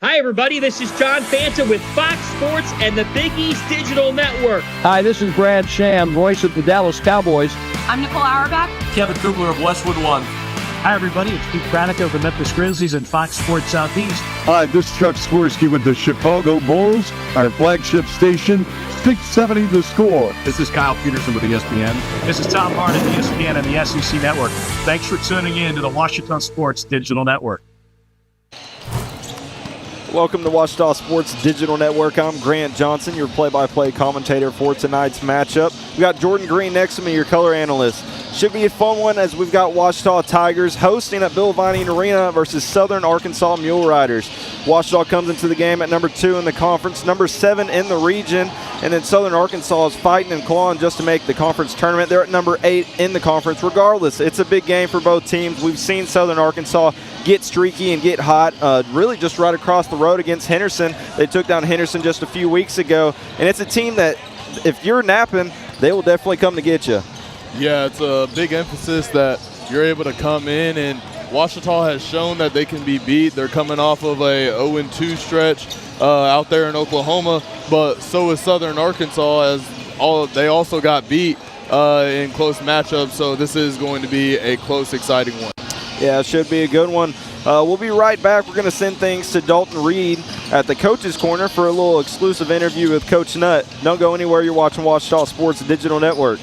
Hi, everybody. This is John Fanta with Fox Sports and the Big East Digital Network. Hi, this is Brad Sham, voice of the Dallas Cowboys. I'm Nicole Auerbach. Kevin Kugler of Westwood One. Hi, everybody. It's Pete Pranica of the Memphis Grizzlies and Fox Sports Southeast. Hi, this is Chuck Swirsky with the Chicago Bulls, our flagship station, 670 The Score. This is Kyle Peterson with ESPN. This is Tom Hart at ESPN and the SEC Network. Thanks for tuning in to the Washington Sports Digital Network. Welcome to Washington Sports Digital Network. I'm Grant Johnson, your play-by-play commentator for tonight's matchup. We got Jordan Green next to me, your color analyst. Should be a fun one as we've got Washington Tigers hosting at Bill Vining Arena versus Southern Arkansas Mule Riders. Washington comes into the game at number 2 in the conference, number 7 in the region, and then Southern Arkansas is fighting and clawing just to make the conference tournament. They're at number 8 in the conference. Regardless, it's a big game for both teams. We've seen Southern Arkansas get streaky and get hot, really just right across the road against Henderson. They took down Henderson just a few weeks ago, and it's a team that if you're napping, they will definitely come to get you. Yeah, it's a big emphasis that you're able to come in, and Washington has shown that they can be beat. They're coming off of a 0-2 stretch out there in Oklahoma, but so is Southern Arkansas, as they also got beat in close matchups, so this is going to be a close, exciting one. Yeah, it should be a good one. We'll be right back. We're going to send things to Dalton Reed at the Coach's Corner for a little exclusive interview with Coach Nutt. Don't go anywhere. You're watching Washington Sports Digital Network.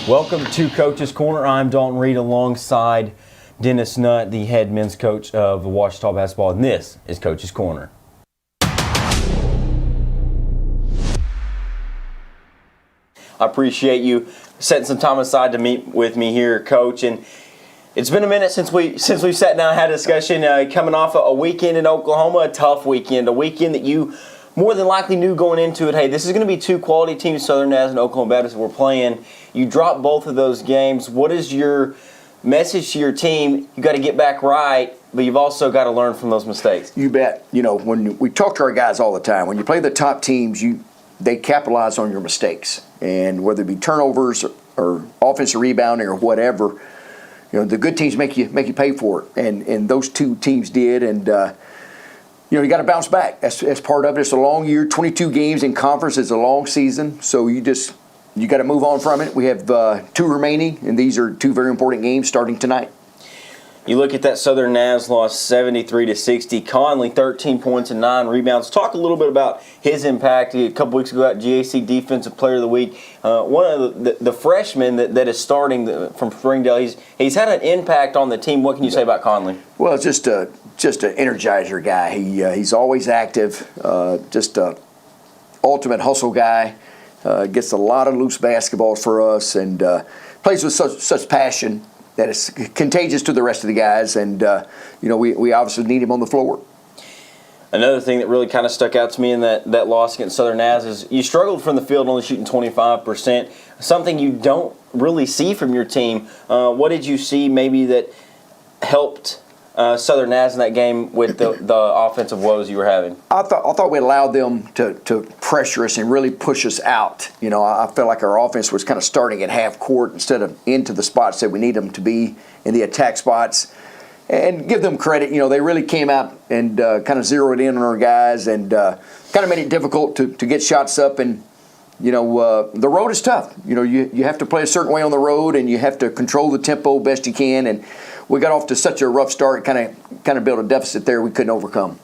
Welcome to Coach's Corner. I'm Dalton Reed alongside Dennis Nutt, the head men's coach of the Washington basketball, and this is Coach's Corner. I appreciate you setting some time aside to meet with me here, Coach. And it's been a minute since we sat down and had a discussion. Coming off a weekend in Oklahoma, a tough weekend, a weekend that you more than likely knew going into it, hey, this is going to be two quality teams, Southern Naz and Oklahoma Baptist, we're playing. You dropped both of those games. What is your message to your team? You got to get back right, but you've also got to learn from those mistakes. You bet. You know, when we talk to our guys all the time, when you play the top teams, they capitalize on your mistakes. And whether it be turnovers or offensive rebounding or whatever, you know, the good teams make you pay for it. And those two teams did. And, you know, you got to bounce back. That's part of it. It's a long year. 22 games in conference is a long season. So you got to move on from it. We have 2 remaining, and these are 2 very important games starting tonight. You look at that Southern Naz loss 73-60. Conley, 13 points and 9 rebounds. Talk a little bit about his impact. A couple weeks ago, got GAC Defensive Player of the Week. One of the freshmen that is starting from Springdale, he's had an impact on the team. What can you say about Conley? Well, it's just an energizer guy. He's always active. Just a ultimate hustle guy. Gets a lot of loose basketballs for us and plays with such passion that is contagious to the rest of the guys, and you know, we obviously need him on the floor. Another thing that really kind of stuck out to me in that loss against Southern Naz is you struggled from the field, only shooting 25%, something you don't really see from your team. What did you see maybe that helped Southern Naz in that game with the offensive woes you were having? I thought we allowed them to pressure us and really push us out. You know, I felt like our offense was kind of starting at half court instead of into the spots that we need them to be in the attack spots. And give them credit, you know, they really came out and kind of zeroed in on our guys and kind of made it difficult to get shots up. And, you know, the road is tough. You know, you have to play a certain way on the road and you have to control the tempo best you can. And we got off to such a rough start, kind of built a deficit there we couldn't overcome.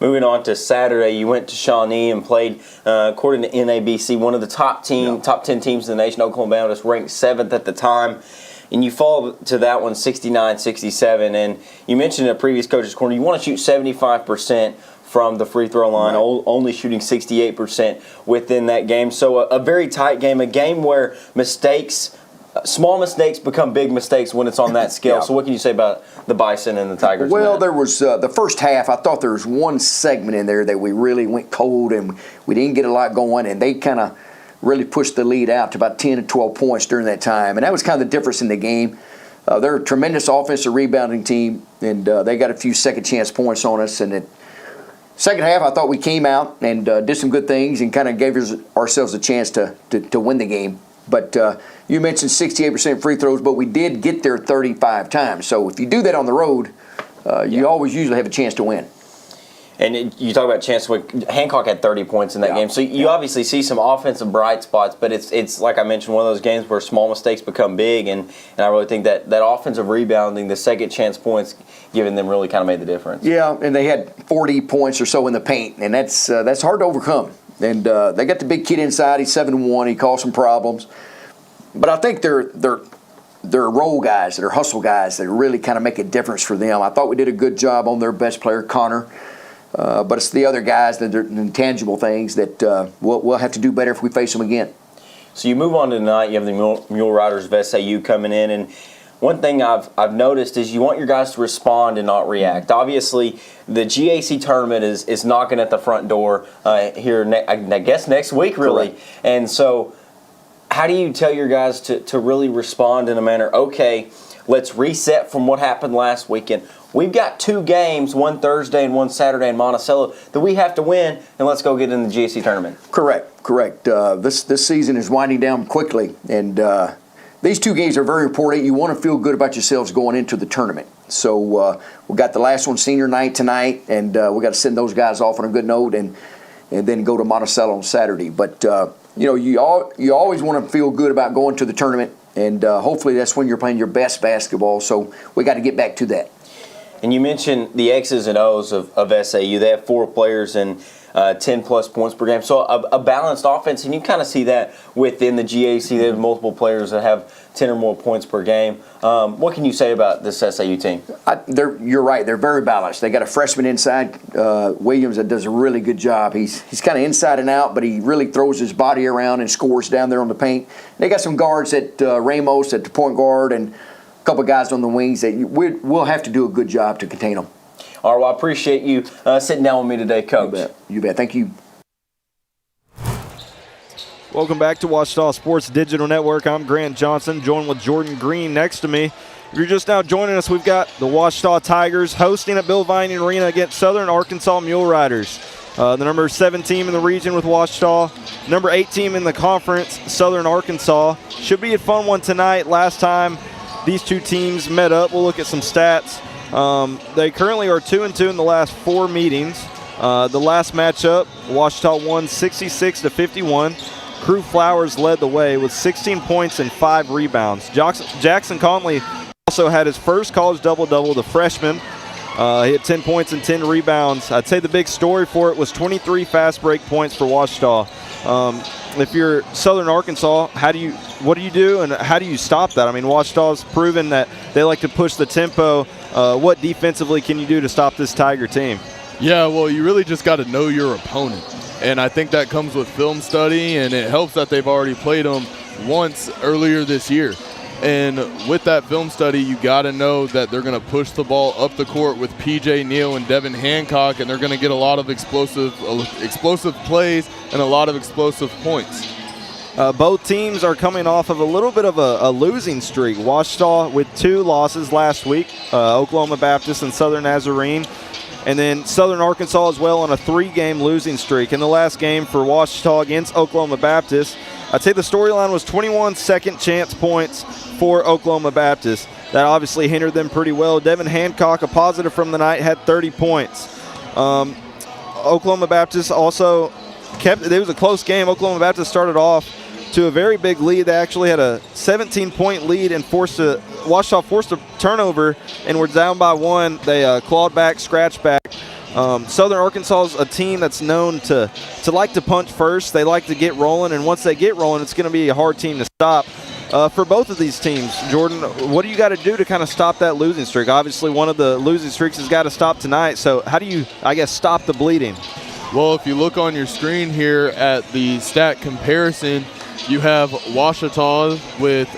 Moving on to Saturday, you went to Shawnee and played, according to NABC, one of the top 10 teams in the nation. Oklahoma Baptist ranked 7th at the time. And you fall to that one 69-67. And you mentioned in a previous Coach's Corner, you want to shoot 75% from the free throw line, right. Only shooting 68% within that game. So a very tight game, a game where small mistakes become big mistakes when it's on that scale. Yeah. So what can you say about the Bison and the Tigers? Well, there was the first half, I thought there was one segment in there that we really went cold and we didn't get a lot going, and they kind of really pushed the lead out to about 10 to 12 points during that time. And that was kind of the difference in the game. They're a tremendous offensive rebounding team, and they got a few second chance points on us. And second half, I thought we came out and did some good things and kind of gave ourselves a chance to win the game. But you mentioned 68% free throws, but we did get there 35 times. So if you do that on the road, you always usually have a chance to win. And you talk about chance to win. Hancock had 30 points in that game. So you obviously see some offensive bright spots, but it's like I mentioned, one of those games where small mistakes become big, and I really think that offensive rebounding, the second chance points, giving them really kind of made the difference. Yeah, and they had 40 points or so in the paint, and that's hard to overcome. And they got the big kid inside. He's 7-1. He caused some problems. But I think they're role guys, they're hustle guys that really kind of make a difference for them. I thought we did a good job on their best player, Connor. But it's the other guys, the intangible things that we'll have to do better if we face them again. So you move on to tonight. You have the Mule Riders of SAU coming in, and one thing I've noticed is you want your guys to respond and not react. Obviously, the GAC tournament is knocking at the front door here, I guess, next week, really. Correct. And so how do you tell your guys to really respond in a manner, okay, let's reset from what happened last weekend. We've got 2 games, one Thursday and one Saturday in Monticello, that we have to win, and let's go get in the GAC tournament. Correct. This season is winding down quickly, and these 2 games are very important. You want to feel good about yourselves going into the tournament. So we got the last one, senior night tonight, and we got to send those guys off on a good note, and then go to Monticello on Saturday. But you always want to feel good about going to the tournament, and hopefully that's when you're playing your best basketball. So we got to get back to that. And you mentioned the X's and O's of SAU. They have 4 players and 10-plus points per game. So a balanced offense, and you kind of see that within the GAC. They have multiple players that have 10 or more points per game. What can you say about this SAU team? You're right. They're very balanced. They got a freshman inside, Williams, that does a really good job. He's kind of inside and out, but he really throws his body around and scores down there on the paint. They got some guards at Ramos at the point guard and a couple guys on the wings that we'll have to do a good job to contain them. All right, well, I appreciate you sitting down with me today, Coach. You bet. Thank you. Welcome back to Washita Sports Digital Network. I'm Grant Johnson, joined with Jordan Green next to me. If you're just now joining us, we've got the Washita Tigers hosting at Bill Vining Arena against Southern Arkansas Mule Riders. The number 7 team in the region with Washita, number 8 team in the conference, Southern Arkansas. Should be a fun one tonight. Last time these 2 teams met up, we'll look at some stats. They currently are 2-2 in the last 4 meetings. The last matchup, Washita won 66-51. Crew Flowers led the way with 16 points and 5 rebounds. Jackson Conley also had his first college double-double, the freshman. He had 10 points and 10 rebounds. I'd say the big story for it was 23 fast break points for Washita. If you're Southern Arkansas, what do you do and how do you stop that? I mean, Washita's proven that they like to push the tempo. What defensively can you do to stop this Tiger team? Yeah, well, you really just got to know your opponent. And I think that comes with film study, and it helps that they've already played them once earlier this year. And with that film study, you got to know that they're going to push the ball up the court with P.J. Neal and Devin Hancock, and they're going to get a lot of explosive plays and a lot of explosive points. Both teams are coming off of a little bit of a losing streak. Washita with 2 losses last week, Oklahoma Baptist and Southern Nazarene. And then Southern Arkansas as well on a 3-game losing streak. In the last game for Washita against Oklahoma Baptist, I'd say the storyline was 21 second chance points for Oklahoma Baptist. That obviously hindered them pretty well. Devin Hancock, a positive from the night, had 30 points. Oklahoma Baptist also it was a close game. Oklahoma Baptist started off to a very big lead. They actually had a 17-point lead and Washita forced a turnover and were down by 1. They clawed back, scratched back. Southern Arkansas is a team that's known to like to punch first. They like to get rolling, and once they get rolling, it's going to be a hard team to stop. For both of these teams, Jordan, what do you got to do to kind of stop that losing streak? Obviously, one of the losing streaks has got to stop tonight. So how do you, stop the bleeding? Well, if you look on your screen here at the stat comparison, you have Washita with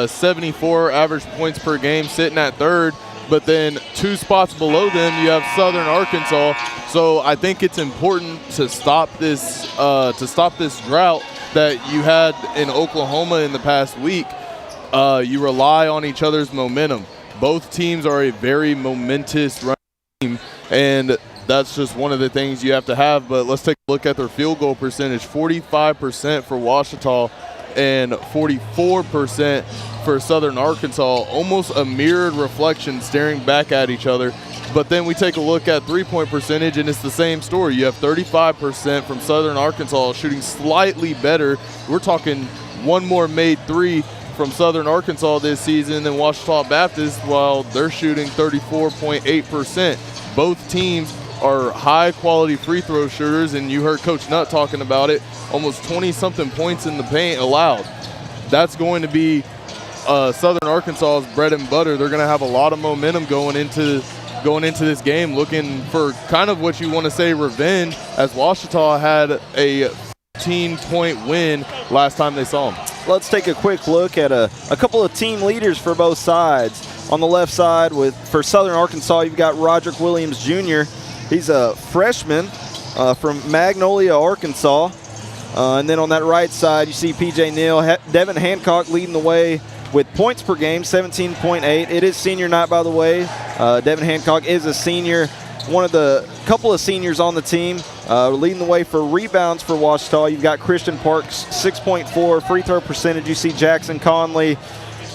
74 average points per game sitting at 3rd, but then 2 spots below them you have Southern Arkansas. So I think it's important to stop this drought that you had in Oklahoma in the past week. You rely on each other's momentum. Both teams are a very momentous running team, and that's just one of the things you have to have. But let's take a look at their field goal percentage. 45% for Washita and 44% for Southern Arkansas, almost a mirrored reflection staring back at each other. But then we take a look at three-point percentage, and it's the same story. You have 35% from Southern Arkansas shooting slightly better. We're talking one more made three from Southern Arkansas this season than Ouachita Baptist, while they're shooting 34.8%. Both teams are high-quality free throw shooters, and you heard Coach Nutt talking about it, almost 20-something points in the paint allowed. That's going to be Southern Arkansas's bread and butter. They're going to have a lot of momentum going into this game, looking for kind of what you want to say revenge, as Ouachita had a 15-point win last time they saw them. Let's take a quick look at a couple of team leaders for both sides. On the left side, for Southern Arkansas, you've got Roderick Williams Jr. He's a freshman from Magnolia, Arkansas. And then on that right side, you see P.J. Neal. Devin Hancock leading the way with points per game, 17.8. It is senior night, by the way. Devin Hancock is a senior, one of the couple of seniors on the team. Leading the way for rebounds for Ouachita, you've got Christian Parks, 6.4. Free throw percentage, you see Jackson Conley.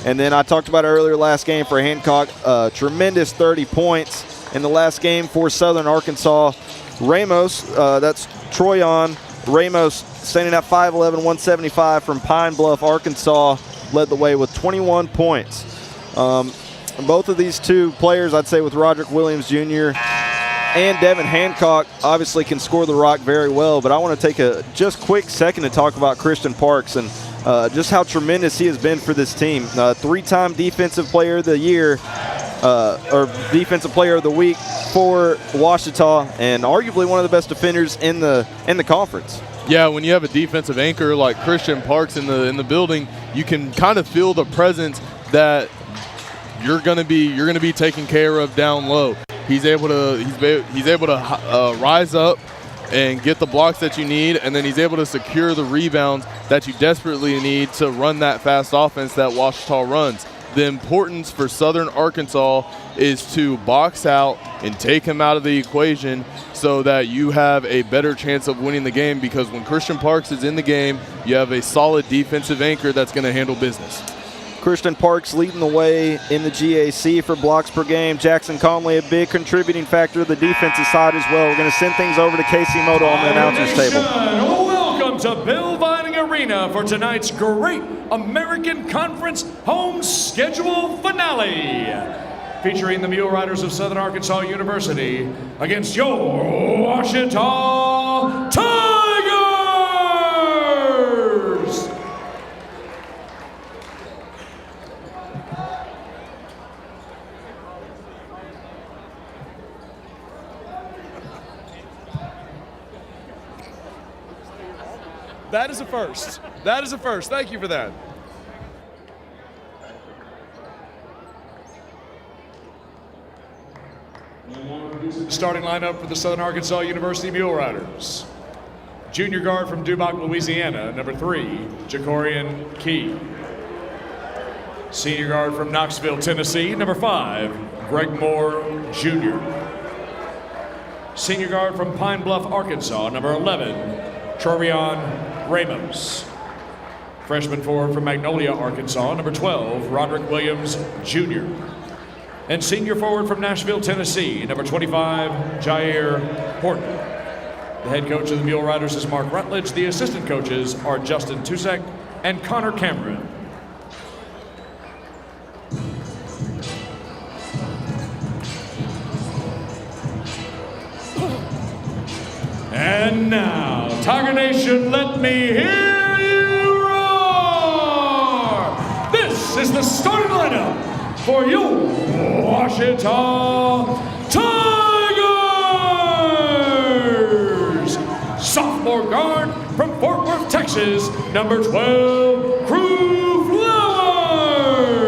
And then I talked about it earlier last game for Hancock, tremendous 30 points. In the last game for Southern Arkansas, Ramos, that's Troyan Ramos, standing at 5'11", 175 from Pine Bluff, Arkansas, led the way with 21 points. Both of these two players, I'd say with Roderick Williams Jr. and Devin Hancock, obviously can score the rock very well, but I want to take a just quick second to talk about Christian Parks and just how tremendous he has been for this team. Three-time Defensive Player of the Year, or Defensive Player of the Week for Ouachita, and arguably one of the best defenders in the conference. Yeah, when you have a defensive anchor like Christian Parks in the building, you can kind of feel the presence that you're going to be taken care of down low. He's able to rise up and get the blocks that you need, and then he's able to secure the rebounds that you desperately need to run that fast offense that Ouachita runs. The importance for Southern Arkansas is to box out and take him out of the equation so that you have a better chance of winning the game, because when Christian Parks is in the game, you have a solid defensive anchor that's going to handle business. Christian Parks leading the way in the GAC for blocks per game. Jackson Conley, a big contributing factor of the defensive side as well. We're going to send things over to Casey Moto on the announcers table. Welcome to Bill Vining Arena for tonight's great American Conference home schedule finale, featuring the Mule Riders of Southern Arkansas University against your Ouachita Tigers. That is a first. That is a first. Thank you for that. Starting lineup for the Southern Arkansas University Mule Riders. Junior guard from Duboc, Louisiana, number 3, Jacorian Key. Senior guard from Knoxville, Tennessee, number 5, Greg Moore, Jr. Senior guard from Pine Bluff, Arkansas, number 11, Troyan Ramos. Freshman forward from Magnolia, Arkansas, number 12, Roderick Williams, Jr. And senior forward from Nashville, Tennessee, number 25, Jair Horton. The head coach of the Mule Riders is Mark Rutledge. The assistant coaches are Justin Tusek and Connor Cameron. And now, Tiger Nation, let me hear you roar! This is the starting lineup for your Ouachita Tigers! Sophomore guard from Fort Worth, Texas, number 12, Crew Flowers.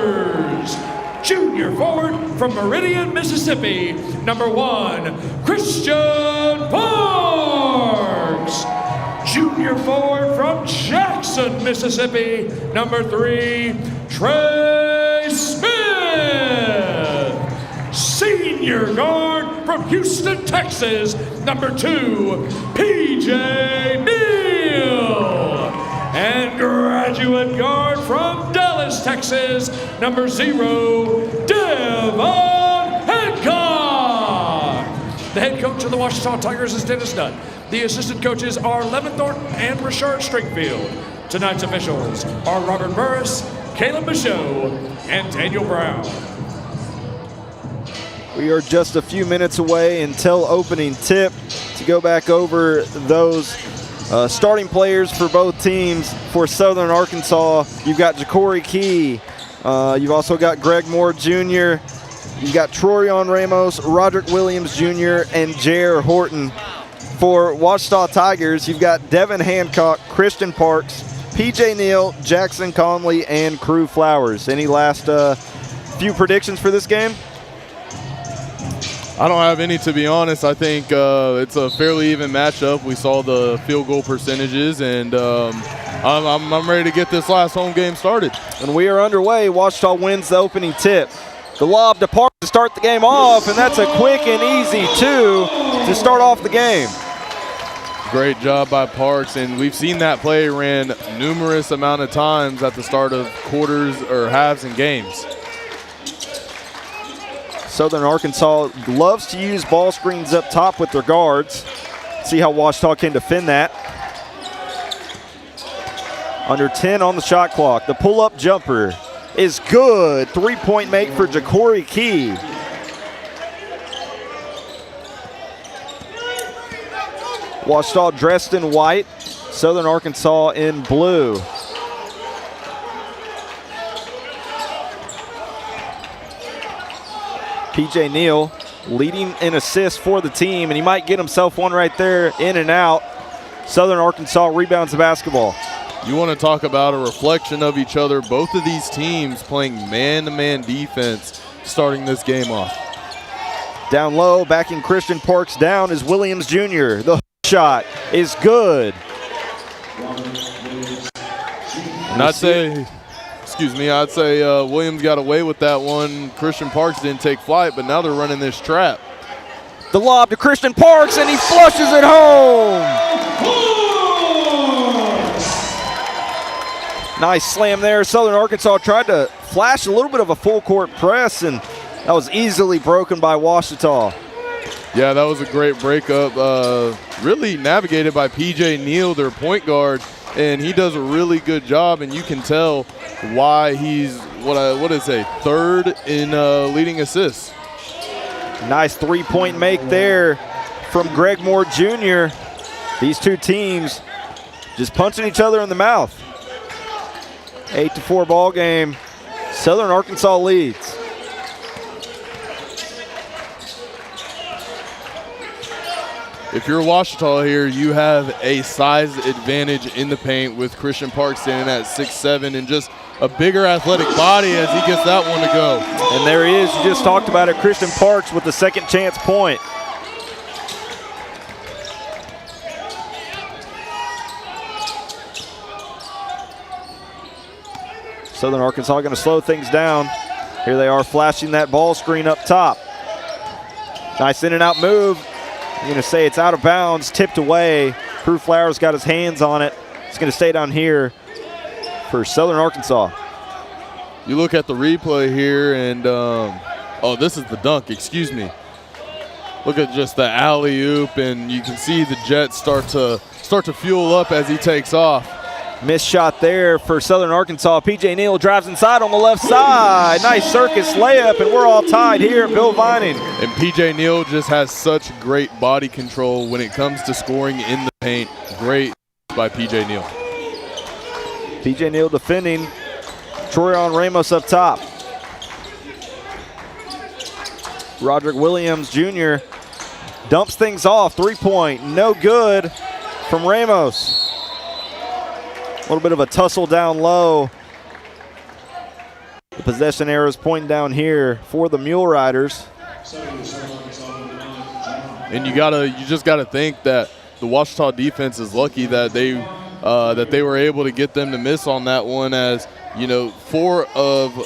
Junior forward from Meridian, Mississippi, number 1, Christian Parks. Junior forward from Jackson, Mississippi, number 3, Trey Smith. Senior guard from Houston, Texas, number 2, PJ Neal. And undergraduate guard from Dallas, Texas, number 0, Devon Hancock. The head coach of the Ouachita Tigers is Dennis Nutt. The assistant coaches are Levin Thornton and Rashard Stringfield. Tonight's officials are Robert Burris, Caleb Michaud, and Daniel Brown. We are just a few minutes away until opening tip. To go back over those starting players for both teams, for Southern Arkansas, you've got Ja'Cory Key. You've also got Greg Moore Jr. You've got Trorion Ramos, Roderick Williams Jr., and Jair Horton. For Ouachita Tigers, you've got Devin Hancock, Christian Parks, PJ Neal, Jackson Conley, and Crew Flowers. Any last few predictions for this game? I don't have any, to be honest. I think it's a fairly even matchup. We saw the field goal percentages, and I'm ready to get this last home game started. And we are underway. Ouachita wins the opening tip. The lob to Parks to start the game off, and that's a quick and easy 2 to start off the game. Great job by Parks, and we've seen that play ran numerous amount of times at the start of quarters or halves and games. Southern Arkansas loves to use ball screens up top with their guards. See how Ouachita can defend that. Under 10 on the shot clock. The pull-up jumper is good. 3-point make for Ja'Cory Key. Ouachita dressed in white. Southern Arkansas in blue. PJ Neal leading in assists for the team, and he might get himself one right there, in and out. Southern Arkansas rebounds the basketball. You want to talk about a reflection of each other. Both of these teams playing man-to-man defense starting this game off. Down low, backing Christian Parks down is Williams Jr. The shot is good. And I'd say Williams got away with that one. Christian Parks didn't take flight, but now they're running this trap. The lob to Christian Parks, and he flushes it home. Nice slam there. Southern Arkansas tried to flash a little bit of a full court press, and that was easily broken by Ouachita. Yeah, that was a great breakup. Really navigated by PJ Neal, their point guard, and he does a really good job, and you can tell why he's third in leading assists. Nice 3-point make there from Greg Moore Jr. These two teams just punching each other in the mouth. 8-4 ball game. Southern Arkansas leads. If you're Ouachita here, you have a size advantage in the paint with Christian Parks standing at 6'7", and just a bigger athletic body as he gets that one to go. And there he is. You just talked about it. Christian Parks with the second chance point. Southern Arkansas going to slow things down. Here they are flashing that ball screen up top. Nice in and out move. I'm going to say it's out of bounds, tipped away. Crew Flowers got his hands on it. It's going to stay down here for Southern Arkansas. You look at the replay here, and this is the dunk, excuse me. Look at just the alley-oop, and you can see the Jets start to fuel up as he takes off. Missed shot there for Southern Arkansas. PJ Neal drives inside on the left side. Nice circus layup, and we're all tied here at Bill Vining. And PJ Neal just has such great body control when it comes to scoring in the paint. Great by PJ Neal. PJ Neal defending. Trorion Ramos up top. Roderick Williams Jr. dumps things off. 3-point, no good from Ramos. A little bit of a tussle down low. The possession arrow is pointing down here for the Mule Riders. And you just gotta think that the Ouachita defense is lucky that they were able to get them to miss on that one, as 4 of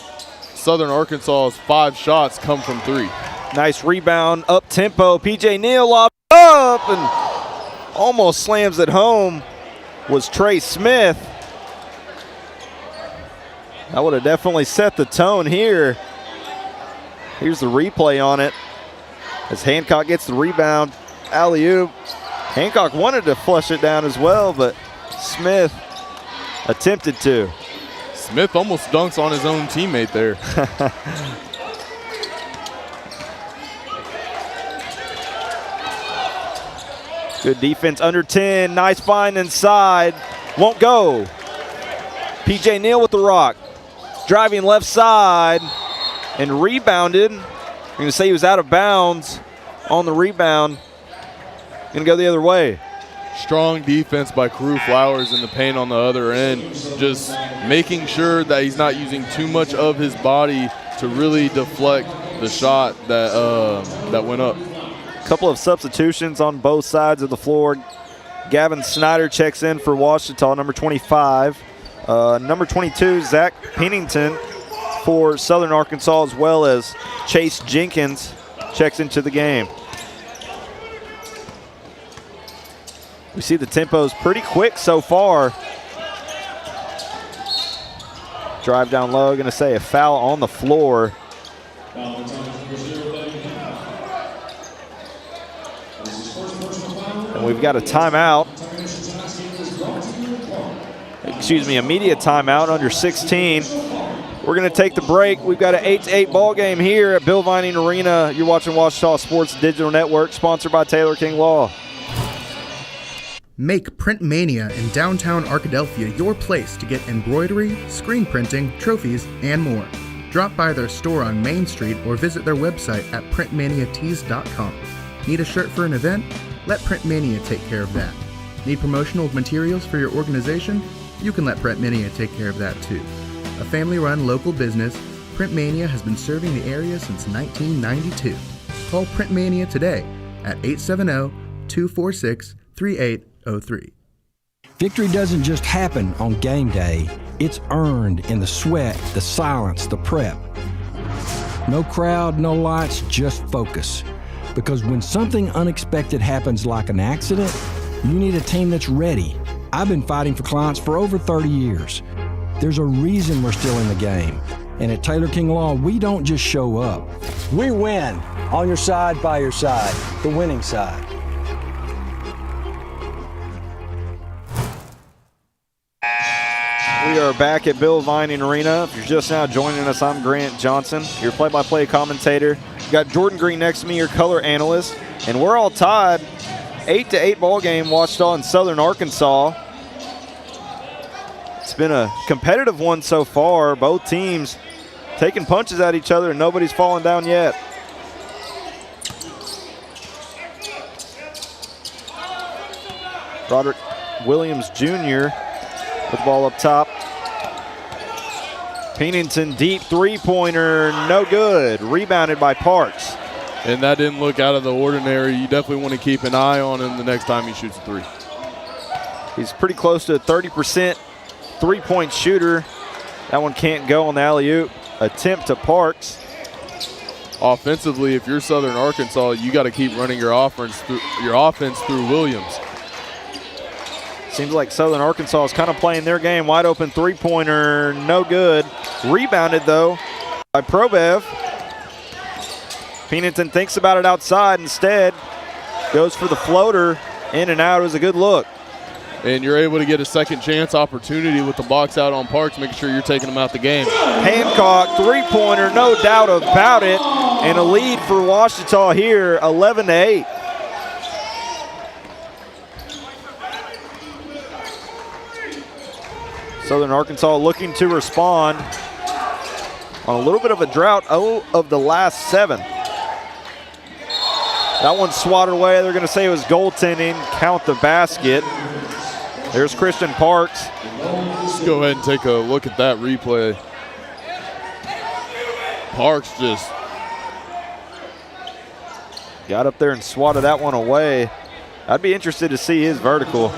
Southern Arkansas's 5 shots come from 3. Nice rebound, up tempo. PJ Neal lobbed up and almost slams it home. Was Trey Smith. That would have definitely set the tone here. Here's the replay on it as Hancock gets the rebound. Alley-oop. Hancock wanted to flush it down as well, but Smith attempted to. Smith almost dunks on his own teammate there. Good defense under 10. Nice find inside. Won't go. PJ Neal with the rock. Driving left side and rebounded. I'm going to say he was out of bounds on the rebound. Going to go the other way. Strong defense by Carew Flowers in the paint on the other end. Just making sure that he's not using too much of his body to really deflect the shot that went up. Couple of substitutions on both sides of the floor. Gavin Snyder checks in for Ouachita, number 25. Number 22, Zach Pennington for Southern Arkansas, as well as Chase Jenkins checks into the game. We see the tempo's pretty quick so far. Drive down low, gonna say a foul on the floor. And we've got a timeout. Excuse me, immediate timeout under 16. We're going to take the break. We've got an 8-8 ball game here at Bill Vining Arena. You're watching Ouachita Sports Digital Network, sponsored by Taylor King Law. Make Print Mania in downtown Arkadelphia your place to get embroidery, screen printing, trophies, and more. Drop by their store on Main Street or visit their website at printmaniatees.com. Need a shirt for an event? Let Print Mania take care of that. Need promotional materials for your organization? You can let Print Mania take care of that too. A family-run local business, Print Mania has been serving the area since 1992. Call Print Mania today at 870-246-3803. Victory doesn't just happen on game day. It's earned in the sweat, the silence, the prep. No crowd, no lights, just focus. Because when something unexpected happens like an accident, you need a team that's ready. I've been fighting for clients for over 30 years. There's a reason we're still in the game. And at Taylor King Law, we don't just show up. We win. On your side, by your side. The winning side. We are back at Bill Vining Arena. If you're just now joining us, I'm Grant Johnson, your play-by-play commentator. We've got Jordan Green next to me, your color analyst. And we're all tied. 8-8 ball game, Ouachita and Southern Arkansas. It's been a competitive one so far. Both teams taking punches at each other and nobody's fallen down yet. Roderick Williams Jr. with the ball up top. Pennington deep three-pointer, no good. Rebounded by Parks. And that didn't look out of the ordinary. You definitely want to keep an eye on him the next time he shoots a three. He's pretty close to a 30% three-point shooter. That one can't go on the alley-oop. Attempt to Parks. Offensively, if you're Southern Arkansas, you got to keep running your offense through Williams. Seems like Southern Arkansas is kind of playing their game. Wide open three-pointer, no good. Rebounded, though, by Probev. Pennington thinks about it outside instead. Goes for the floater. In and out. It was a good look. And you're able to get a second chance opportunity with the box out on Parks, making sure you're taking them out the game. Hancock, three-pointer, no doubt about it. And a lead for Ouachita here, 11-8. Southern Arkansas looking to respond on a little bit of a drought of the last 7. That one swatted away. They're going to say it was goaltending. Count the basket. There's Christian Parks. Let's go ahead and take a look at that replay. Parks just got up there and swatted that one away. I'd be interested to see his vertical.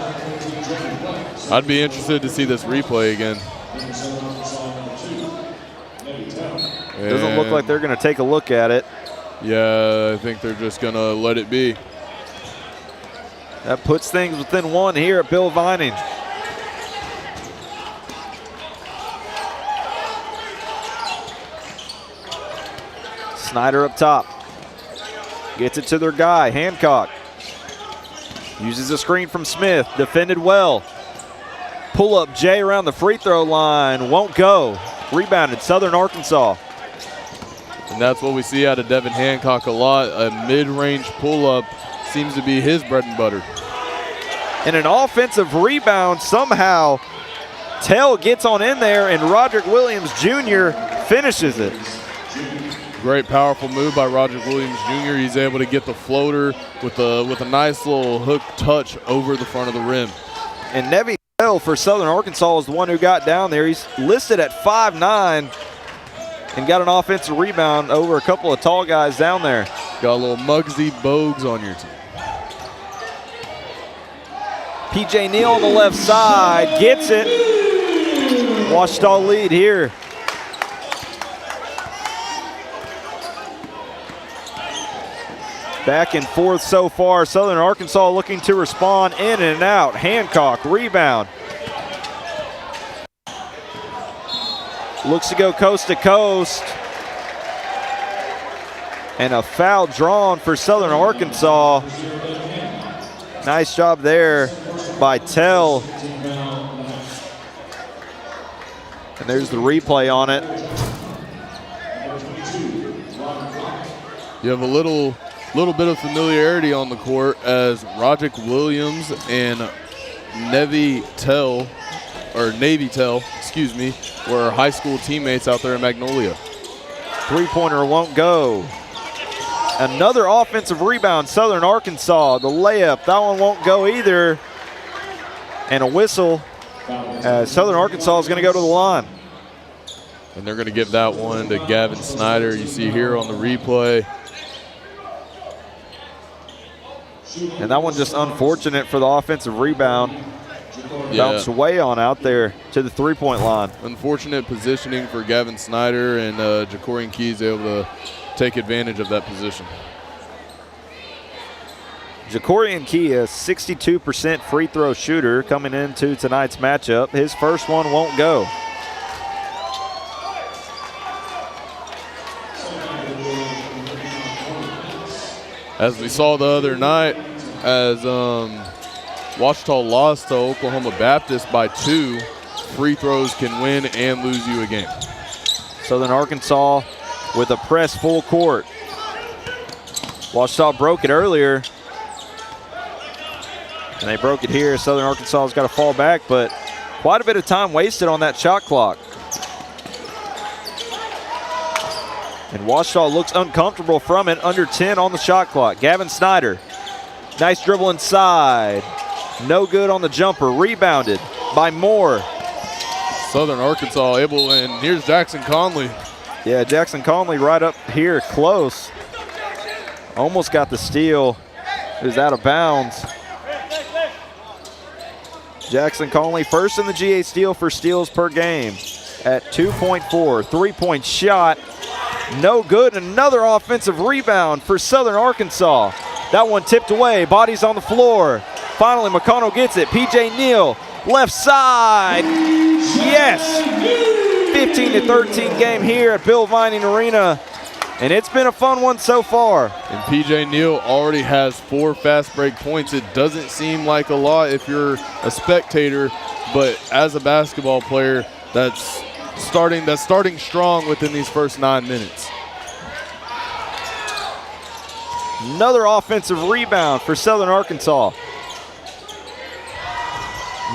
I'd be interested to see this replay again. Doesn't look like they're going to take a look at it. Yeah, I think they're just going to let it be. That puts things within 1 here at Bill Vining. Snyder up top. Gets it to their guy, Hancock. Uses a screen from Smith, defended well. Pull up Jay around the free throw line, won't go. Rebounded, Southern Arkansas. And that's what we see out of Devin Hancock a lot. A mid-range pull-up seems to be his bread and butter. And an offensive rebound, somehow Tell gets on in there and Roderick Williams Jr. finishes it. Great powerful move by Roderick Williams Jr. He's able to get the floater with a nice little hook touch over the front of the rim. And Nevy Tell for Southern Arkansas is the one who got down there. He's listed at 5'9", and got an offensive rebound over a couple of tall guys down there. Got a little Muggsy Bogues on your team. PJ Neal on the left side, gets it. Ouachita lead here. Back and forth so far. Southern Arkansas looking to respond in and out. Hancock, rebound. Looks to go coast to coast. And a foul drawn for Southern Arkansas. Nice job there by Tell. And there's the replay on it. You have a little bit of familiarity on the court as Roderick Williams and Navy Tell, excuse me, were high school teammates out there in Magnolia. Three-pointer won't go. Another offensive rebound, Southern Arkansas. The layup, that one won't go either. And a whistle. Southern Arkansas is going to go to the line. And they're going to give that one to Gavin Snyder. You see here on the replay. And that one just unfortunate for the offensive rebound. Bounced way on out there to the three-point line. Unfortunate positioning for Gavin Snyder, and Jacorian Keys able to take advantage of that position. Jacorian Key, a 62% free throw shooter coming into tonight's matchup. His first one won't go. As we saw the other night, as Ouachita lost to Oklahoma Baptist by 2, free throws can win and lose you a game. Southern Arkansas with a press full court. Ouachita broke it earlier. And they broke it here. Southern Arkansas has got to fall back, but quite a bit of time wasted on that shot clock. And Ouachita looks uncomfortable from it, under 10 on the shot clock. Gavin Snyder, nice dribble inside. No good on the jumper, rebounded by Moore. Southern Arkansas able, and here's Jackson Conley. Yeah, Jackson Conley right up here, close. Almost got the steal. It was out of bounds. Jackson Conley first in the GA steal for steals per game at 2.4. Three-point shot, no good. Another offensive rebound for Southern Arkansas. That one tipped away, bodies on the floor. Finally, McConnell gets it. PJ Neal, left side. Yes! 15-13 game here at Bill Vining Arena. And it's been a fun one so far. And PJ Neal already has 4 fast break points. It doesn't seem like a lot if you're a spectator, but as a basketball player, that's starting strong within these first 9 minutes. Another offensive rebound for Southern Arkansas.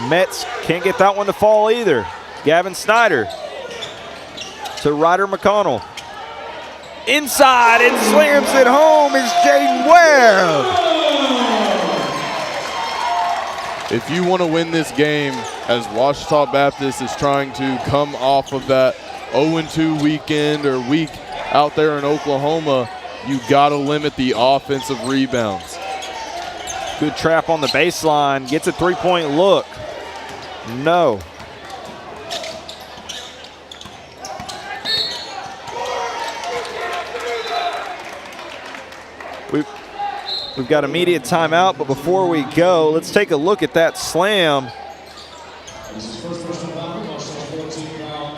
Metz can't get that one to fall either. Gavin Snyder to Ryder McConnell. Inside and slams it home is Jaden Webb. If you want to win this game, as Ouachita Baptist is trying to come off of that 0-2 weekend or week out there in Oklahoma, you got to limit the offensive rebounds. Good trap on the baseline, gets a three-point look. No. We've got immediate timeout, but before we go, let's take a look at that slam.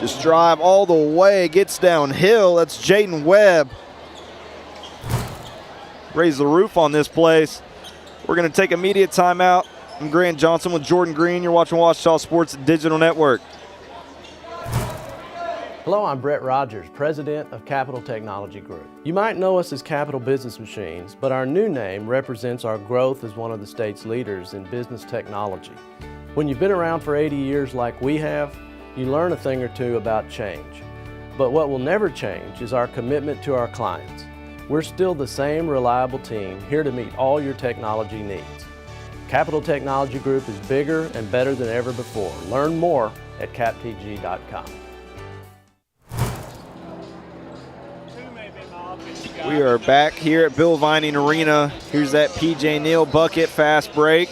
Just drive all the way, gets downhill. That's Jaden Webb. raise the roof on this place. We're going to take immediate timeout. I'm Grant Johnson with Jordan Green. You're watching Ouachita Sports Digital Network. Hello, I'm Brett Rogers, President of Capital Technology Group. You might know us as Capital Business Machines, but our new name represents our growth as one of the state's leaders in business technology. When you've been around for 80 years like we have, you learn a thing or two about change. But what will never change is our commitment to our clients. We're still the same reliable team here to meet all your technology needs. Capital Technology Group is bigger and better than ever before. Learn more at captg.com. We are back here at Bill Vining Arena. Here's that PJ Neal bucket fast break.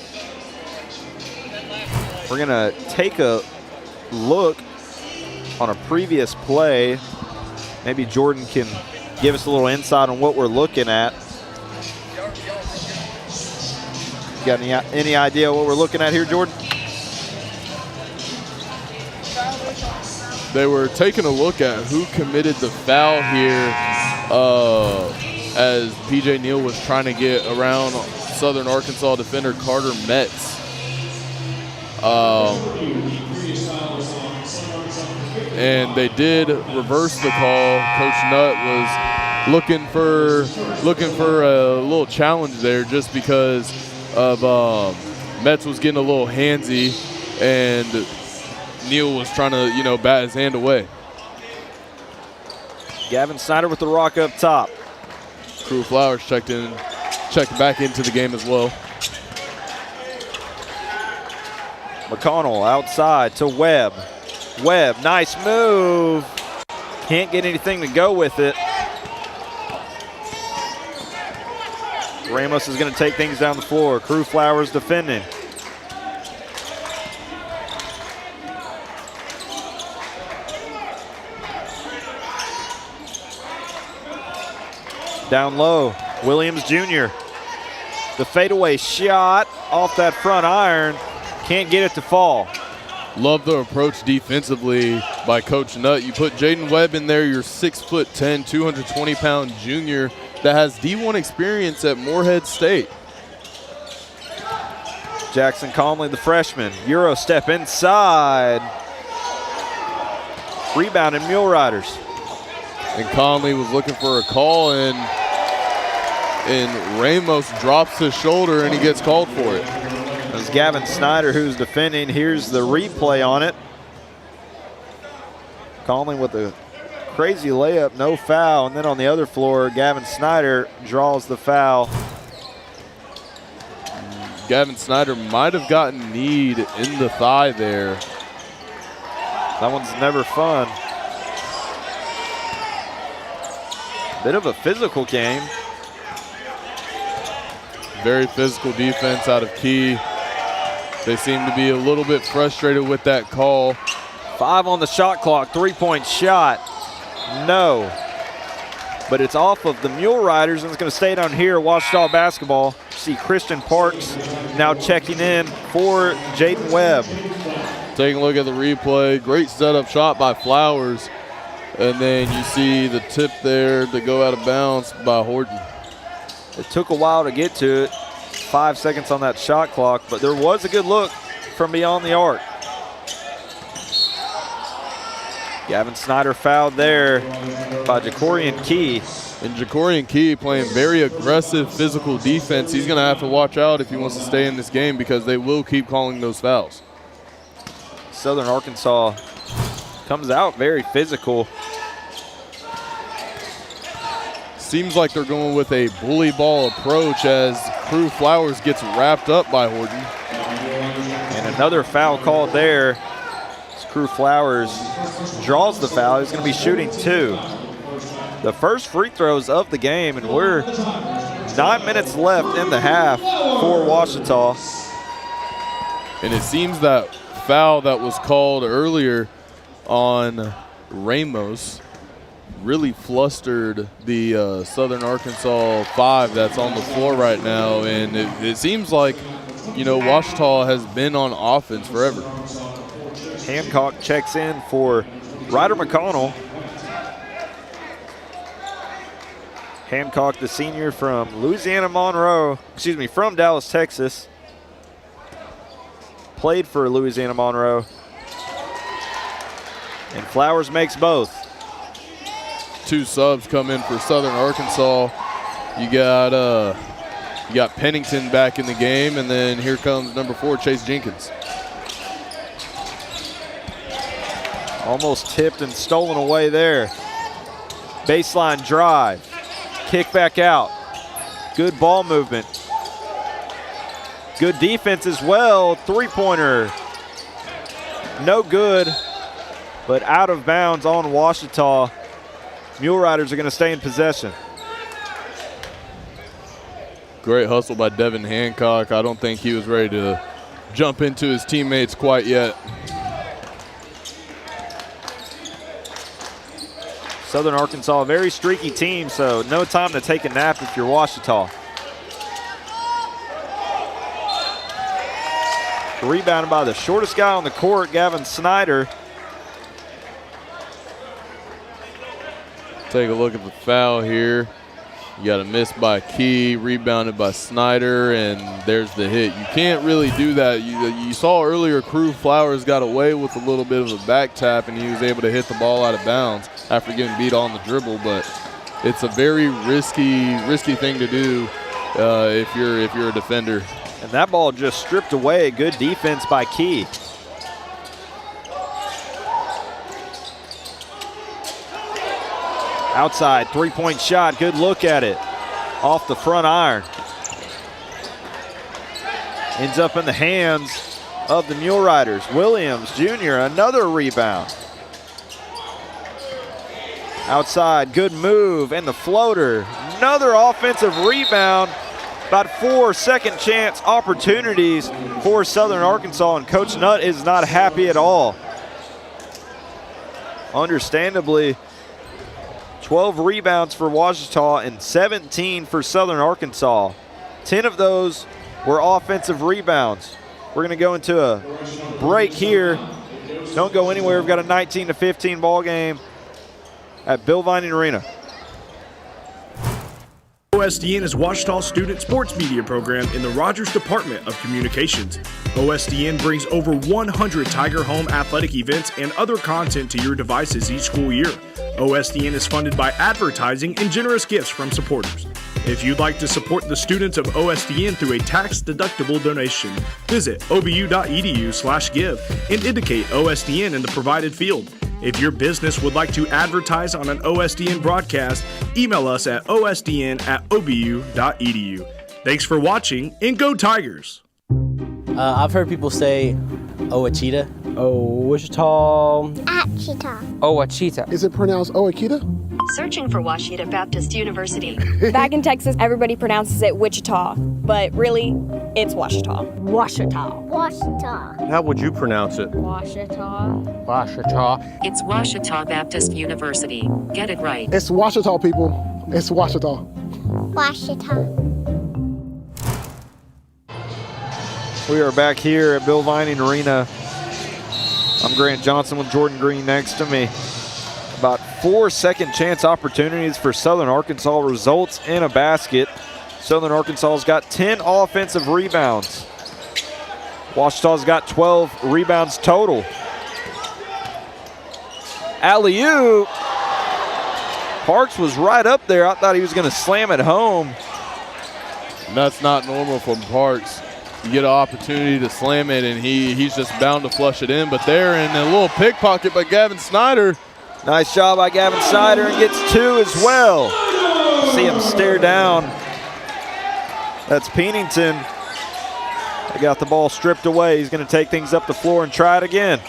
We're going to take a look on a previous play. Maybe Jordan can give us a little insight on what we're looking at. Got any idea what we're looking at here, Jordan? They were taking a look at who committed the foul here as PJ Neal was trying to get around Southern Arkansas defender Carter Metz. And they did reverse the call. Coach Nutt was looking for a little challenge there just because of Metz was getting a little handsy and Neal was trying to, bat his hand away. Gavin Snyder with the rock up top. Crew Flowers checked back into the game as well. McConnell outside to Webb. Webb, nice move. Can't get anything to go with it. Ramos is going to take things down the floor. Crew Flowers defending. Down low, Williams Jr. The fadeaway shot off that front iron. Can't get it to fall. Love the approach defensively by Coach Nutt. You put Jaden Webb in there, your 6'10", 220-pound junior that has D1 experience at Morehead State. Jackson Conley, the freshman. Euro step inside. Rebounding Mule Riders. And Conley was looking for a call, and Ramos drops his shoulder, and he gets called for it. It's Gavin Snyder who's defending. Here's the replay on it. Conley with a crazy layup, no foul. And then on the other floor, Gavin Snyder draws the foul. Gavin Snyder might have gotten kneed in the thigh there. That one's never fun. Bit of a physical game. Very physical defense out of Key. They seem to be a little bit frustrated with that call. 5 on the shot clock, 3-point shot. No. But it's off of the Mule Riders, and it's going to stay down here. Ouachita basketball. See Christian Parks now checking in for Jaden Webb. Taking a look at the replay. Great setup shot by Flowers. And then you see the tip there to go out of bounds by Horton. It took a while to get to it. 5 seconds on that shot clock, but there was a good look from beyond the arc. Gavin Snyder fouled there by Jacorian Key. And Jacorian Key playing very aggressive physical defense. He's going to have to watch out if he wants to stay in this game because they will keep calling those fouls. Southern Arkansas comes out very physical. Seems like they're going with a bully ball approach as Crew Flowers gets wrapped up by Horton. And another foul called there. As Crew Flowers draws the foul. He's going to be shooting 2. The first free throws of the game, and we're 9 minutes left in the half for Ouachita. And it seems that foul that was called earlier on Ramos really flustered the Southern Arkansas 5 that's on the floor right now, and it seems like, Ouachita has been on offense forever. Hancock checks in for Ryder McConnell. Hancock, the senior from from Dallas, Texas. Played for Louisiana Monroe. And Flowers makes both. 2 subs come in for Southern Arkansas. You got Pennington back in the game, and then here comes number 4, Chase Jenkins. Almost tipped and stolen away there. Baseline drive. Kick back out. Good ball movement. Good defense as well. 3-pointer. No good, but out of bounds on Ouachita. Mule Riders are going to stay in possession. Great hustle by Devin Hancock. I don't think he was ready to jump into his teammates quite yet. Southern Arkansas, a very streaky team, so no time to take a nap if you're Ouachita. Rebounded by the shortest guy on the court, Gavin Snyder. Take a look at the foul here. You got a miss by Key, rebounded by Snyder, and there's the hit. You can't really do that. You saw earlier Crew Flowers got away with a little bit of a back tap, and he was able to hit the ball out of bounds after getting beat on the dribble, but it's a very risky thing to do if you're a defender. And that ball just stripped away. Good defense by Key. Outside, 3-point shot. Good look at it. Off the front iron. Ends up in the hands of the Mule Riders. Williams Jr., another rebound. Outside, good move, and the floater. Another offensive rebound. About 4 second chance opportunities for Southern Arkansas, and Coach Nutt is not happy at all. Understandably, 12 rebounds for Ouachita and 17 for Southern Arkansas. 10 of those were offensive rebounds. We're going to go into a break here. Don't go anywhere. We've got a 19-15 ball game at Bill Vining Arena. OSDN is Ouachita's student sports media program in the Rogers Department of Communications. OSDN brings over 100 Tiger Home athletic events and other content to your devices each school year. OSDN is funded by advertising and generous gifts from supporters. If you'd like to support the students of OSDN through a tax-deductible donation, visit obu.edu/give and indicate OSDN in the provided field. If your business would like to advertise on an OSDN broadcast, email us at osdn@obu.edu. Thanks for watching, and go Tigers! I've heard people say Ouachita. Ouachita. Ouachita. Ouachita. Is it pronounced Ouachita? Searching for Ouachita Baptist University. Back in Texas, everybody pronounces it Wichita, but really, it's Ouachita. Ouachita. Ouachita. How would you pronounce it? Ouachita. Ouachita. It's Ouachita Baptist University. Get it right. It's Ouachita, people. It's Ouachita. Ouachita. We are back here at Bill Vining Arena. I'm Grant Johnson with Jordan Green next to me. About 4 second chance opportunities for Southern Arkansas results in a basket. Southern Arkansas's got 10 offensive rebounds. Ouachita's got 12 rebounds total. Alley-oop. Parks was right up there. I thought he was going to slam it home. That's not normal from Parks. You get an opportunity to slam it, and he's just bound to flush it in. But there, in a little pickpocket by Gavin Snyder. Nice job by Gavin Snyder, and gets 2 as well. See him stare down. That's Pennington. They got the ball stripped away. He's going to take things up the floor and try it again.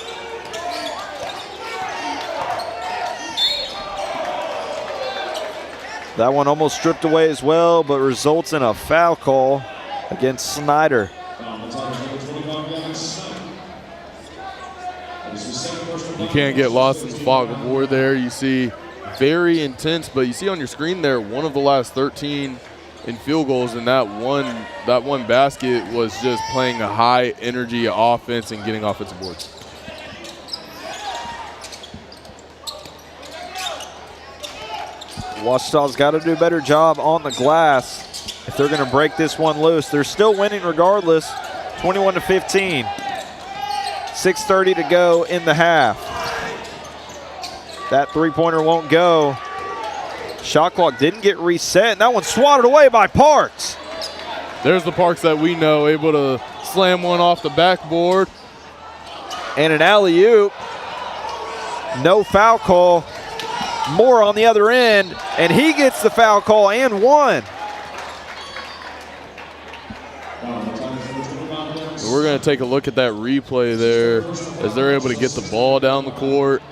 That one almost stripped away as well, but results in a foul call against Snyder. You can't get lost in the fog of war there. You see very intense, but you see on your screen there, one of the last 13 in field goals, and that one basket was just playing a high energy offense and getting offensive boards. Ouachita's got to do a better job on the glass if they're going to break this one loose. They're still winning regardless, 21-15. 6:30 to go in the half. That three-pointer won't go. Shot clock didn't get reset, and that one swatted away by Parks. There's the Parks that we know, able to slam one off the backboard. And an alley-oop. No foul call. Moore on the other end, and he gets the foul call and one. We're going to take a look at that replay there as they're able to get the ball down the court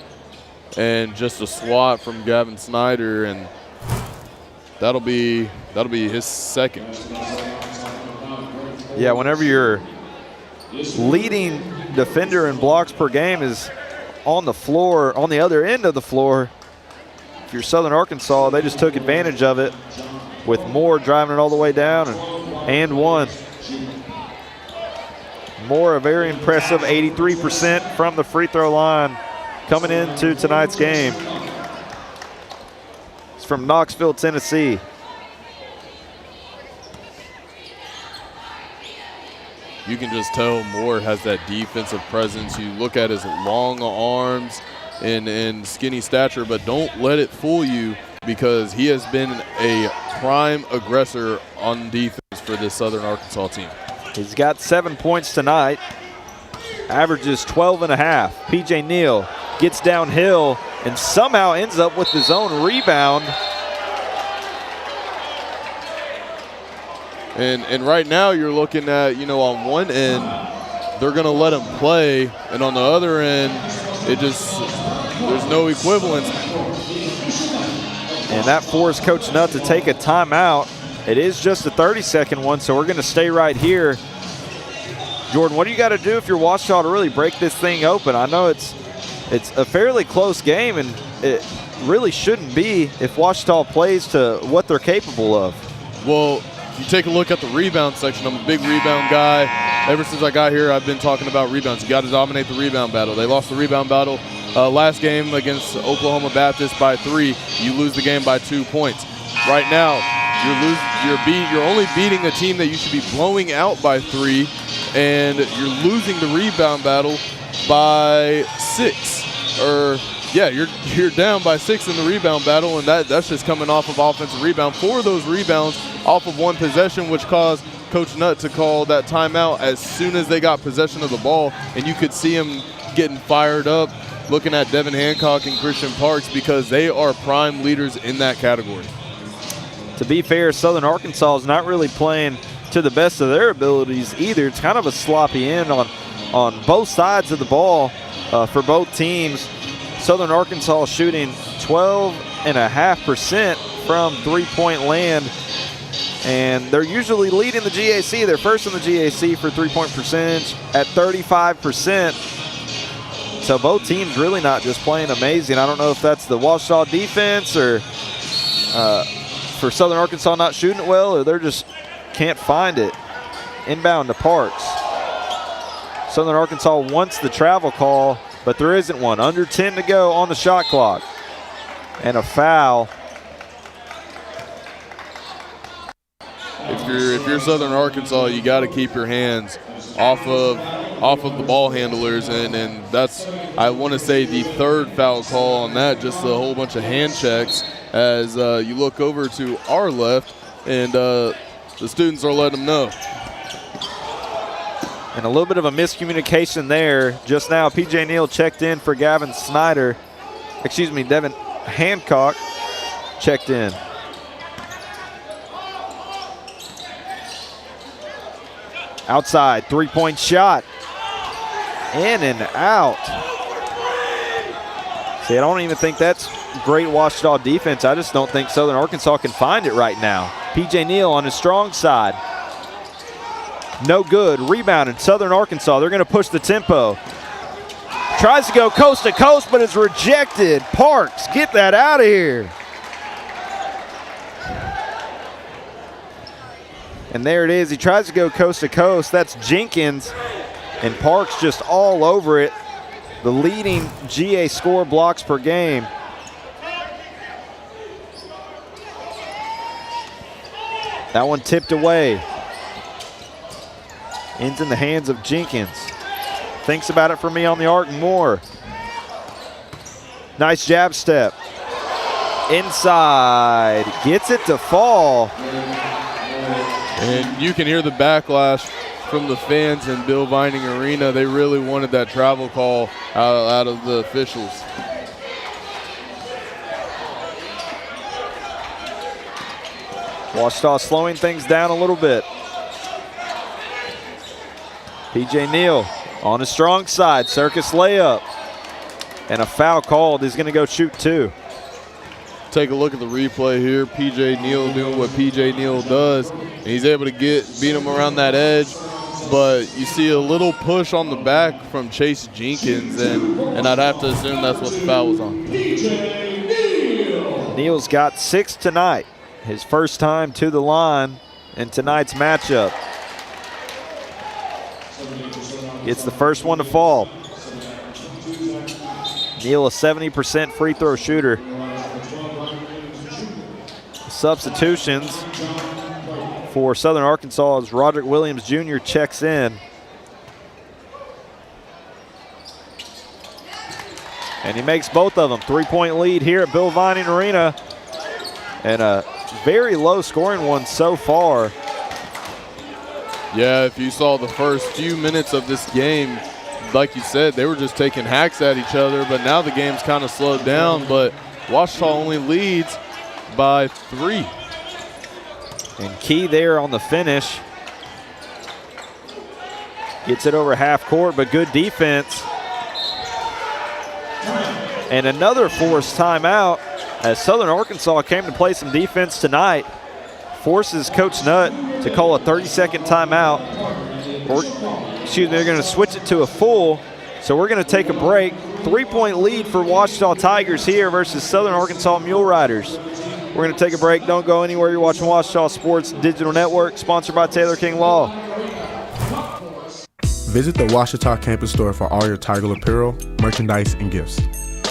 and just a swat from Gavin Snyder, and that'll be his second. Yeah, whenever your leading defender in blocks per game is on the floor, on the other end of the floor, if you're Southern Arkansas, they just took advantage of it with Moore driving it all the way down and one. Moore, a very impressive 83% from the free throw line coming into tonight's game. It's from Knoxville, Tennessee. You can just tell Moore has that defensive presence. You look at his long arms and skinny stature, but don't let it fool you because he has been a prime aggressor on defense for this Southern Arkansas team. He's got 7 points tonight, averages 12 and a half. PJ Neal gets downhill and somehow ends up with his own rebound. And right now you're looking at, on one end, they're going to let him play, and on the other end, there's no equivalence. And that forced Coach Nutt to take a timeout. It is just a 30-second one, so we're going to stay right here. Jordan, what do you got to do if you're Ouachita to really break this thing open? I know it's a fairly close game, and it really shouldn't be if Ouachita plays to what they're capable of. Well, if you take a look at the rebound section, I'm a big rebound guy. Ever since I got here, I've been talking about rebounds. You got to dominate the rebound battle. They lost the rebound battle last game against Oklahoma Baptist by 3. You lose the game by 2 points. Right now, you're only beating a team that you should be blowing out by 3, and you're losing the rebound battle by 6. You're down by 6 in the rebound battle, and that's just coming off of offensive rebound. 4 of those rebounds off of one possession, which caused Coach Nutt to call that timeout as soon as they got possession of the ball, and you could see him getting fired up, looking at Devin Hancock and Christian Parks because they are prime leaders in that category. To be fair, Southern Arkansas is not really playing to the best of their abilities either. It's kind of a sloppy end on both sides of the ball for both teams. Southern Arkansas shooting 12.5% from three-point land, and they're usually leading the GAC. They're first in the GAC for three-point percentage at 35%. So both teams really not just playing amazing. I don't know if that's the Ouachita defense or for Southern Arkansas not shooting it well, or they're just can't find it. Inbound to Parks. Southern Arkansas wants the travel call, but there isn't one. Under 10 to go on the shot clock. And a foul. If you're Southern Arkansas, you got to keep your hands off of the ball handlers, and that's, I want to say, the third foul call on that. Just a whole bunch of hand checks as you look over to our left, and the students are letting them know. And a little bit of a miscommunication there. Just now, P.J. Neal checked in for Devin Hancock checked in. Outside, three-point shot. In and out. See, I don't even think that's great Ouachita defense. I just don't think Southern Arkansas can find it right now. P.J. Neal on his strong side. No good. Rebounded. Southern Arkansas. They're going to push the tempo. Tries to go coast to coast, but is rejected. Parks, get that out of here. And there it is. He tries to go coast to coast. That's Jenkins. And Parks just all over it. The leading GA score blocks per game. That one tipped away. Ends in the hands of Jenkins. Thinks about it for me on the arc. Moore. Nice jab step. Inside. Gets it to fall. And you can hear the backlash from the fans in Bill Vining Arena. They really wanted that travel call out of the officials. Ouachita slowing things down a little bit. PJ Neal on his strong side, circus layup. And a foul called. He's going to go shoot 2. Take a look at the replay here. PJ Neal doing what PJ Neal does. And he's able to beat him around that edge. But you see a little push on the back from Chase Jenkins, and I'd have to assume that's what the foul was on. Neal's got 6 tonight. His first time to the line in tonight's matchup. Gets the first one to fall. Neal, a 70% free throw shooter. Substitutions for Southern Arkansas as Roderick Williams Jr. checks in. And he makes both of them. 3-point lead here at Bill Vining Arena. And a very low scoring one so far. Yeah, if you saw the first few minutes of this game, like you said, they were just taking hacks at each other, but now the game's kind of slowed down, but Ouachita only leads by 3. And Key there on the finish. Gets it over half court, but good defense. And another forced timeout as Southern Arkansas came to play some defense tonight. Forces Coach Nutt to call a 30-second timeout. They're going to switch it to a full, so we're going to take a break. 3-point lead for Ouachita Tigers here versus Southern Arkansas Mule Riders. We're going to take a break. Don't go anywhere. You're watching Ouachita Sports Digital Network, sponsored by Taylor King Law. Visit the Ouachita campus store for all your Tiger apparel, merchandise, and gifts.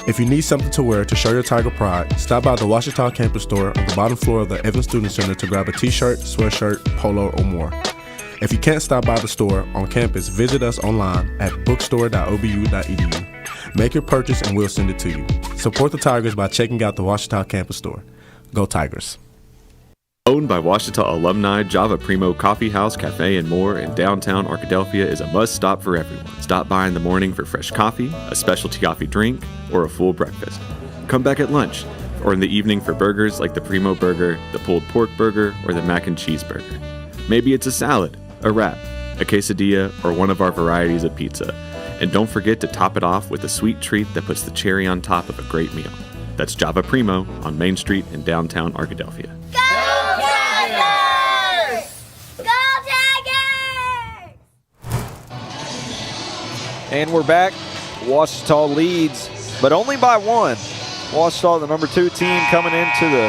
If you need something to wear to show your Tiger pride, stop by the Ouachita campus store on the bottom floor of the Evans Student Center to grab a t-shirt, sweatshirt, polo, or more. If you can't stop by the store on campus, visit us online at bookstore.obu.edu. Make your purchase and we'll send it to you. Support the Tigers by checking out the Ouachita campus store. Go Tigers. Owned by Ouachita alumni, Java Primo Coffee House, Cafe, and more in downtown Arkadelphia is a must-stop for everyone. Stop by in the morning for fresh coffee, a specialty coffee drink, or a full breakfast. Come back at lunch, or in the evening for burgers like the Primo Burger, the pulled pork burger, or the mac and cheese burger. Maybe it's a salad, a wrap, a quesadilla, or one of our varieties of pizza. And don't forget to top it off with a sweet treat that puts the cherry on top of a great meal. That's Java Primo on Main Street in downtown Arkadelphia. And we're back. Ouachita leads, but only by 1. Ouachita, the number 2 team, coming into the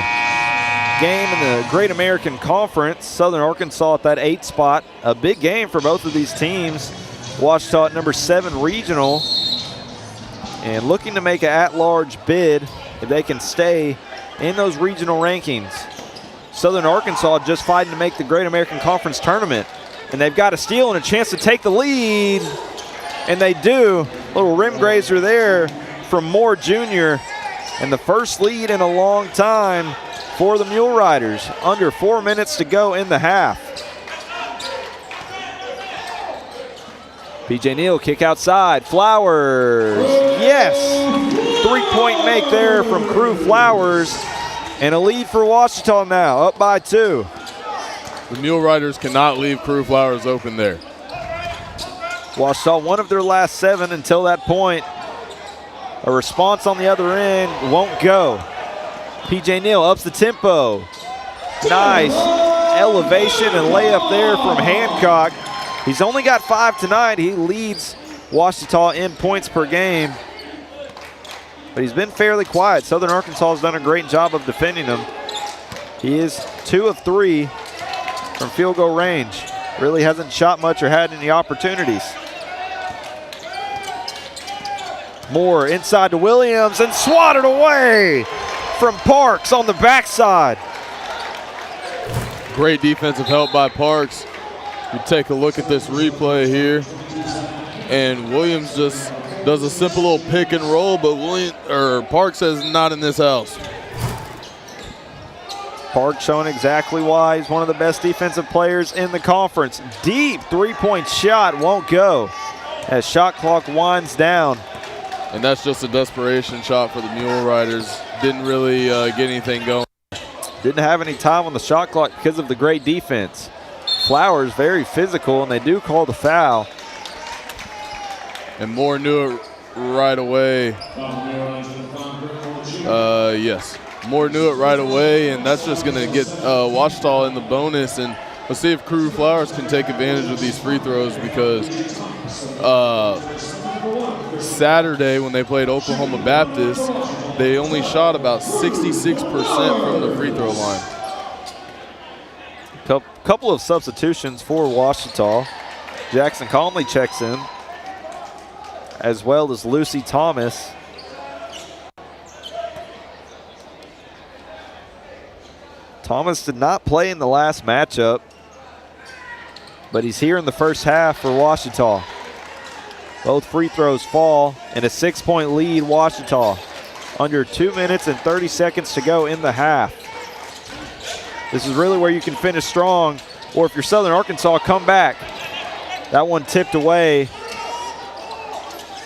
game in the Great American Conference. Southern Arkansas at that 8 spot. A big game for both of these teams. Ouachita at number 7 regional, and looking to make an at-large bid if they can stay in those regional rankings. Southern Arkansas just fighting to make the Great American Conference tournament, and they've got a steal and a chance to take the lead. And they do. Little rim grazer there from Moore Jr. And the first lead in a long time for the Mule Riders. Under 4 minutes to go in the half. PJ Neal, kick outside. Flowers. Yes. 3-point make there from Crew Flowers. And a lead for Ouachita now, up by 2. The Mule Riders cannot leave Crew Flowers open there. Ouachita, one of their last 7 until that point. A response on the other end won't go. PJ Neal ups the tempo. Nice elevation and layup there from Hancock. He's only got 5 tonight. He leads Ouachita in points per game. But he's been fairly quiet. Southern Arkansas has done a great job of defending him. He is 2 of 3 from field goal range. Really hasn't shot much or had any opportunities. Moore inside to Williams and swatted away from Parks on the backside. Great defensive help by Parks. You take a look at this replay here, and Williams just does a simple little pick and roll, but Parks says not in this house. Parks showing exactly why he's one of the best defensive players in the conference. Deep three-point shot won't go as shot clock winds down. And that's just a desperation shot for the Mule Riders. Didn't really get anything going. Didn't have any time on the shot clock because of the great defense. Flowers very physical, and they do call the foul. And Moore knew it right away. Yes. Moore knew it right away, and that's just going to get Ouachita in the bonus. And let's see if Crew Flowers can take advantage of these free throws, because Saturday when they played Oklahoma Baptist, they only shot about 66% from the free throw line. Couple of substitutions for Ouachita. Jackson Conley checks in, as well as Lucy Thomas. Thomas did not play in the last matchup, but he's here in the first half for Ouachita. Both free throws fall, and a 6-point lead, Ouachita. Under 2 minutes and 30 seconds to go in the half. This is really where you can finish strong, or if you're Southern Arkansas, come back. That one tipped away,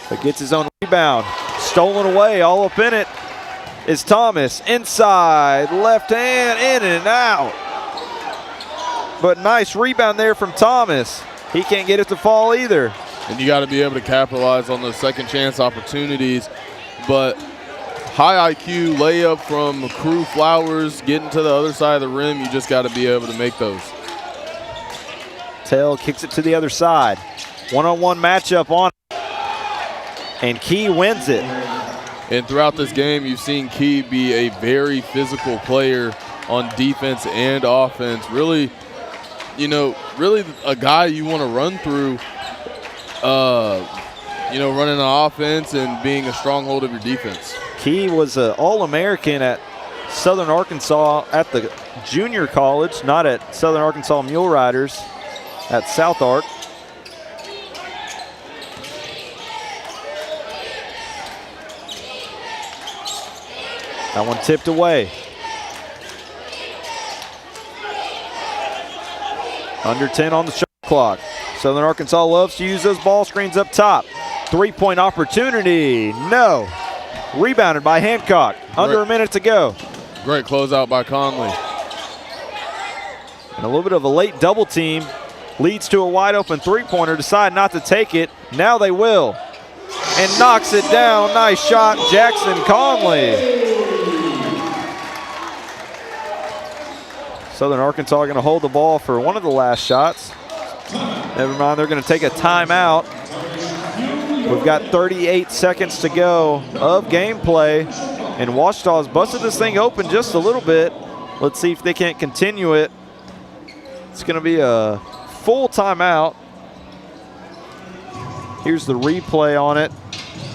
but gets his own rebound. Stolen away, all up in it is Thomas. Inside, left hand, in and out. But nice rebound there from Thomas. He can't get it to fall either. And you got to be able to capitalize on those second chance opportunities. But high IQ layup from Crew Flowers, getting to the other side of the rim, you just got to be able to make those. Tell kicks it to the other side. One-on-one matchup on it. And Key wins it. And throughout this game, you've seen Key be a very physical player on defense and offense. Really, really a guy you want to run through, running an offense and being a stronghold of your defense. Key was an All-American at Southern Arkansas at the junior college, not at Southern Arkansas Mule Riders at South Ark. That one tipped away. Under 10 on the shot clock. Southern Arkansas loves to use those ball screens up top. 3-point opportunity, no. Rebounded by Hancock, under a minute to go. Great closeout by Conley. And a little bit of a late double team leads to a wide open three-pointer. Decide not to take it, now they will. And knocks it down, nice shot, Jackson Conley. Southern Arkansas are going to hold the ball for one of the last shots. Never mind, they're going to take a timeout. We've got 38 seconds to go of gameplay, and Ouachita's busted this thing open just a little bit. Let's see if they can't continue it. It's going to be a full timeout. Here's the replay on it.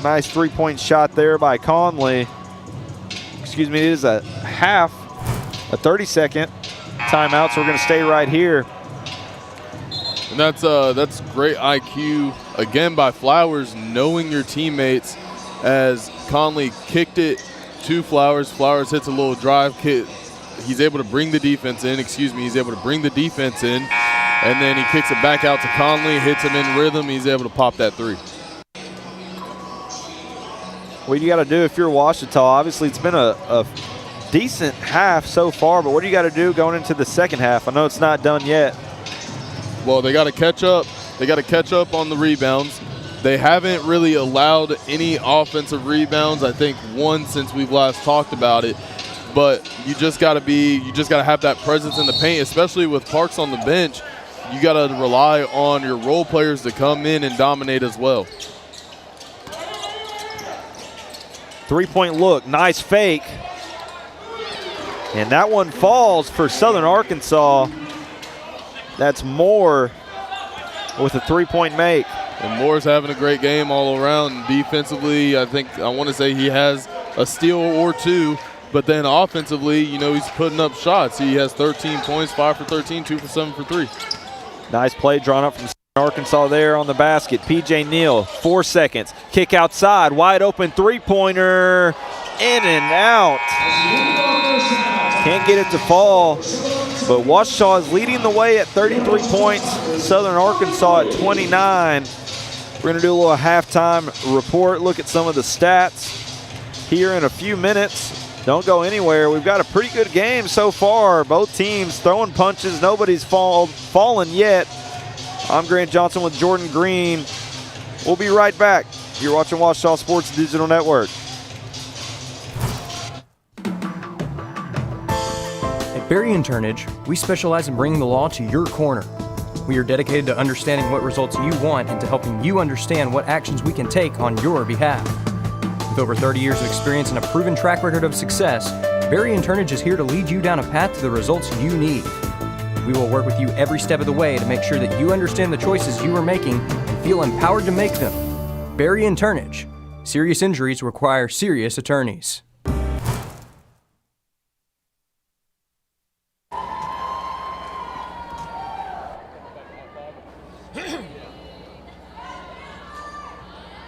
Nice three-point shot there by Conley. Excuse me, it is a 30-second timeout, so we're going to stay right here. And that's great IQ, again, by Flowers, knowing your teammates, as Conley kicked it to Flowers. Flowers hits a little drive kick. He's able to bring the defense in, and then he kicks it back out to Conley, hits him in rhythm. He's able to pop that three. What do you got to do if you're Ouachita? Obviously, it's been a decent half so far, but what do you got to do going into the second half? I know it's not done yet. Well, they got to catch up. They got to catch up on the rebounds. They haven't really allowed any offensive rebounds. I think one since we've last talked about it. But you just got to have that presence in the paint, especially with Parks on the bench. You got to rely on your role players to come in and dominate as well. Three-point look, nice fake. And that one falls for Southern Arkansas. That's Moore with a three-point make. And Moore's having a great game all around. Defensively, I want to say he has a steal or two. But then offensively, he's putting up shots. He has 13 points, 5 for 13, 2 for 7 for 3. Nice play drawn up from Arkansas there on the basket. P.J. Neal, 4 seconds. Kick outside, wide open three-pointer, in and out. Can't get it to fall, but Ouachita is leading the way at 33 points. Southern Arkansas at 29. We're going to do a little halftime report, look at some of the stats here in a few minutes. Don't go anywhere. We've got a pretty good game so far. Both teams throwing punches. Nobody's fallen yet. I'm Grant Johnson with Jordan Green. We'll be right back. You're watching Ouachita Sports Digital Network. At Berry & Turnage, we specialize in bringing the law to your corner. We are dedicated to understanding what results you want and to helping you understand what actions we can take on your behalf. With over 30 years of experience and a proven track record of success, Berry & Turnage is here to lead you down a path to the results you need. We will work with you every step of the way to make sure that you understand the choices you are making and feel empowered to make them. Berry & Turnage. Serious injuries require serious attorneys.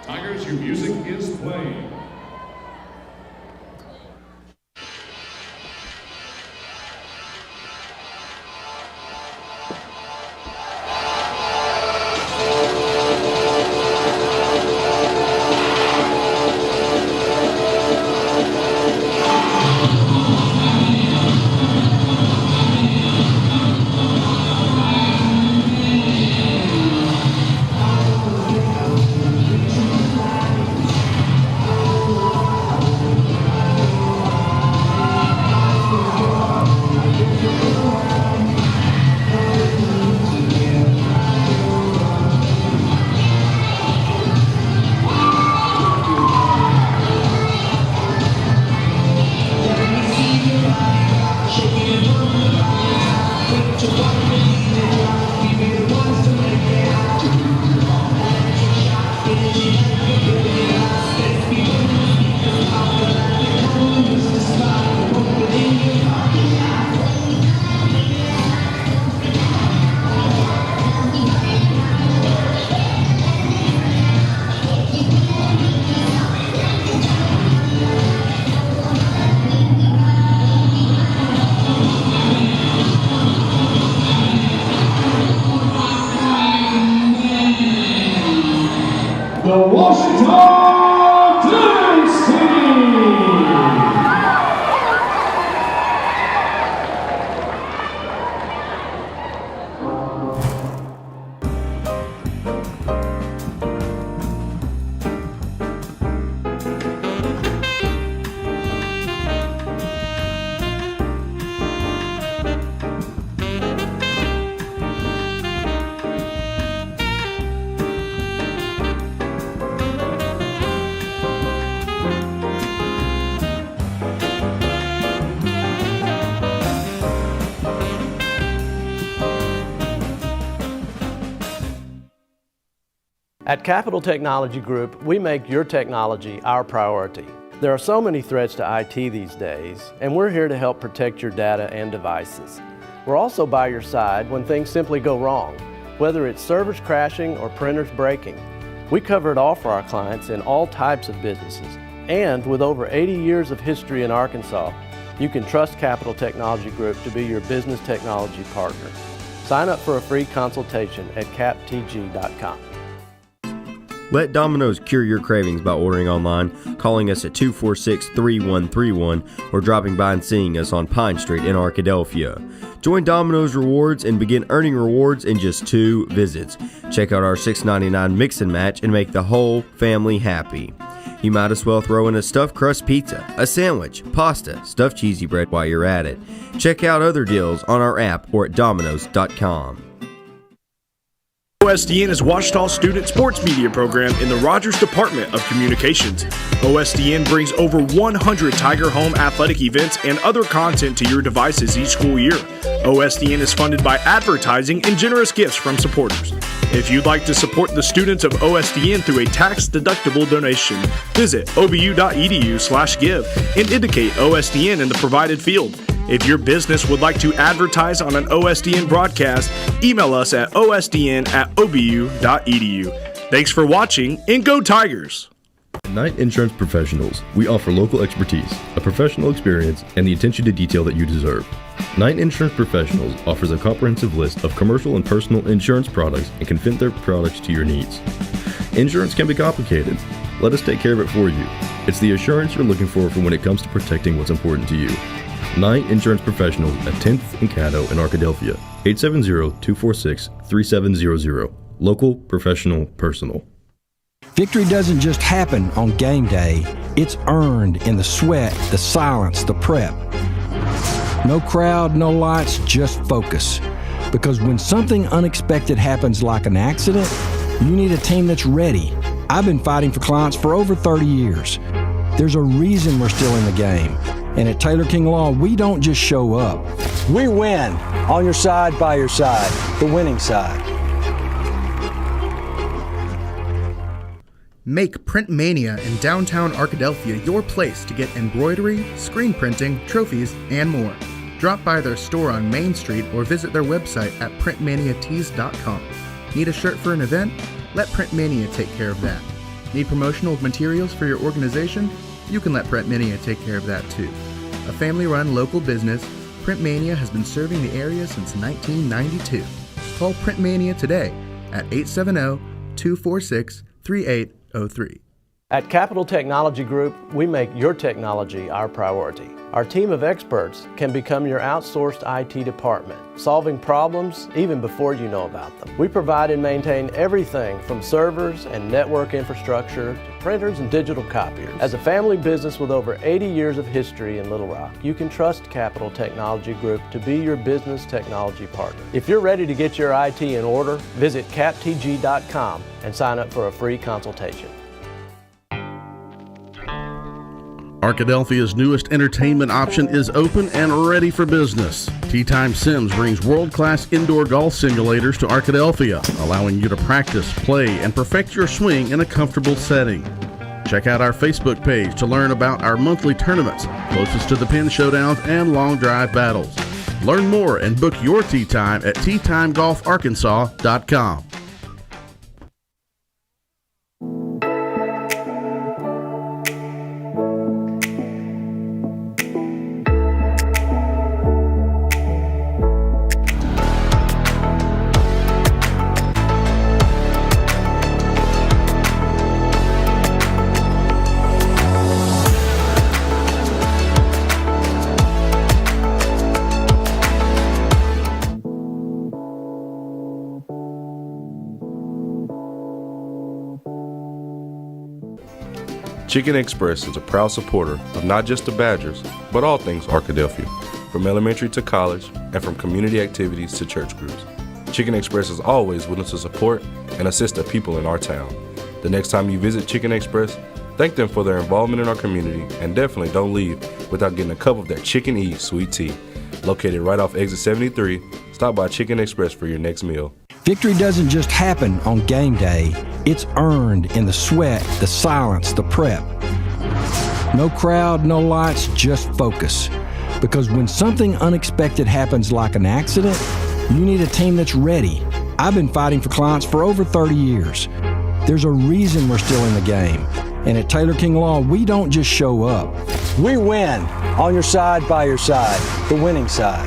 Tigers, your music is playing. At Capital Technology Group, we make your technology our priority. There are so many threats to IT these days, and we're here to help protect your data and devices. We're also by your side when things simply go wrong, whether it's servers crashing or printers breaking. We cover it all for our clients in all types of businesses. And with over 80 years of history in Arkansas, you can trust Capital Technology Group to be your business technology partner. Sign up for a free consultation at captg.com. Let Domino's cure your cravings by ordering online, calling us at 246-3131, or dropping by and seeing us on Pine Street in Arkadelphia. Join Domino's Rewards and begin earning rewards in just 2 visits. Check out our $6.99 mix and match and make the whole family happy. You might as well throw in a stuffed crust pizza, a sandwich, pasta, stuffed cheesy bread while you're at it. Check out other deals on our app or at Domino's.com. OSDN is Ouachita Student Sports Media Program in the Rogers Department of Communications. OSDN brings over 100 Tiger Home athletic events and other content to your devices each school year. OSDN is funded by advertising and generous gifts from supporters. If you'd like to support the students of OSDN through a tax-deductible donation, visit obu.edu/give and indicate OSDN in the provided field. If your business would like to advertise on an OSDN broadcast, email us at osdn@obu.edu. Thanks for watching, and go Tigers! Knight Insurance Professionals. We offer local expertise, a professional experience, and the attention to detail that you deserve. Knight Insurance Professionals offers a comprehensive list of commercial and personal insurance products and can fit their products to your needs. Insurance can be complicated. Let us take care of it for you. It's the assurance you're looking for when it comes to protecting what's important to you. Knight Insurance Professionals at 10th and Caddo in Arkadelphia. 870-246-3700. Local, professional, personal. Victory doesn't just happen on game day. It's earned in the sweat, the silence, the prep. No crowd, no lights, just focus. Because when something unexpected happens like an accident, you need a team that's ready. I've been fighting for clients for over 30 years. There's a reason we're still in the game. And at Taylor King Law, we don't just show up. We win. On your side, by your side. The winning side. Make Print Mania in downtown Arkadelphia your place to get embroidery, screen printing, trophies, and more. Drop by their store on Main Street or visit their website at printmaniatees.com. Need a shirt for an event? Let Print Mania take care of that. Need promotional materials for your organization? You can let Print Mania take care of that too. A family-run local business, Print Mania has been serving the area since 1992. Call Print Mania today at 870-246-3803. At Capital Technology Group, we make your technology our priority. Our team of experts can become your outsourced IT department, solving problems even before you know about them. We provide and maintain everything from servers and network infrastructure to printers and digital copiers. As a family business with over 80 years of history in Little Rock, you can trust Capital Technology Group to be your business technology partner. If you're ready to get your IT in order, visit captg.com and sign up for a free consultation. Arkadelphia's newest entertainment option is open and ready for business. Tea Time Sims brings world-class indoor golf simulators to Arkadelphia, allowing you to practice, play, and perfect your swing in a comfortable setting. Check out our Facebook page to learn about our monthly tournaments, closest to the pin showdowns and long drive battles. Learn more and book your tee time at teatimegolfarkansas.com. Chicken Express is a proud supporter of not just the Badgers, but all things Arkadelphia, from elementary to college, and from community activities to church groups. Chicken Express is always willing to support and assist the people in our town. The next time you visit Chicken Express, thank them for their involvement in our community, and definitely don't leave without getting a cup of their Chicken E sweet tea. Located right off exit 73, stop by Chicken Express for your next meal. Victory doesn't just happen on game day. It's earned in the sweat, the silence, the prep. No crowd, no lights, just focus. Because when something unexpected happens like an accident, you need a team that's ready. I've been fighting for clients for over 30 years. There's a reason we're still in the game. And at Taylor King Law, we don't just show up. We win. On your side, by your side. The winning side.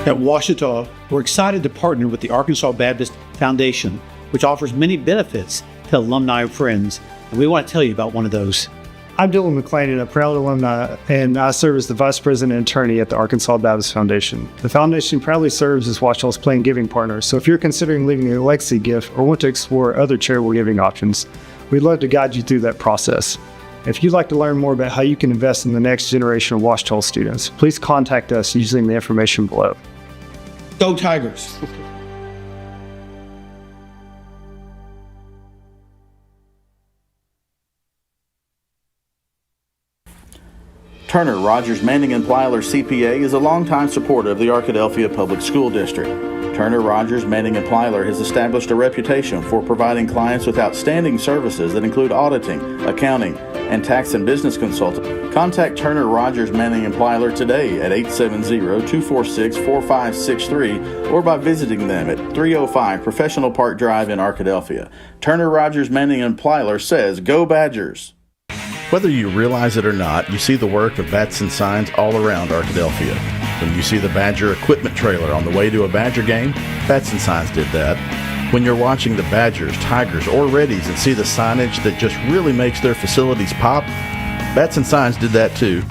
At Ouachita, we're excited to partner with the Arkansas Baptist Foundation, which offers many benefits to alumni and friends, and we want to tell you about one of those. I'm Dylan McClain, a proud alumni, and I serve as the Vice President and Attorney at the Arkansas Baptist Foundation. The foundation proudly serves as Ouachita's planned giving partner, so if you're considering leaving a legacy gift or want to explore other charitable giving options, we'd love to guide you through that process. If you'd like to learn more about how you can invest in the next generation of Ouachita students, please contact us using the information below. Go Tigers! Turner Rogers Manning and Plyler CPA is a longtime supporter of the Arkadelphia Public School District. Turner Rogers Manning and Plyler has established a reputation for providing clients with outstanding services that include auditing, accounting, and tax and business consulting. Contact Turner Rogers Manning and Plyler today at 870-246-4563 or by visiting them at 305 Professional Park Drive in Arkadelphia. Turner Rogers Manning and Plyler says, "Go Badgers!" Whether you realize it or not, you see the work of Bats and Signs all around Arkadelphia. When you see the Badger equipment trailer on the way to a Badger game, Bats and Signs did that. When you're watching the Badgers, Tigers, or Reddies and see the signage that just really makes their facilities pop, Bats and Signs did that too.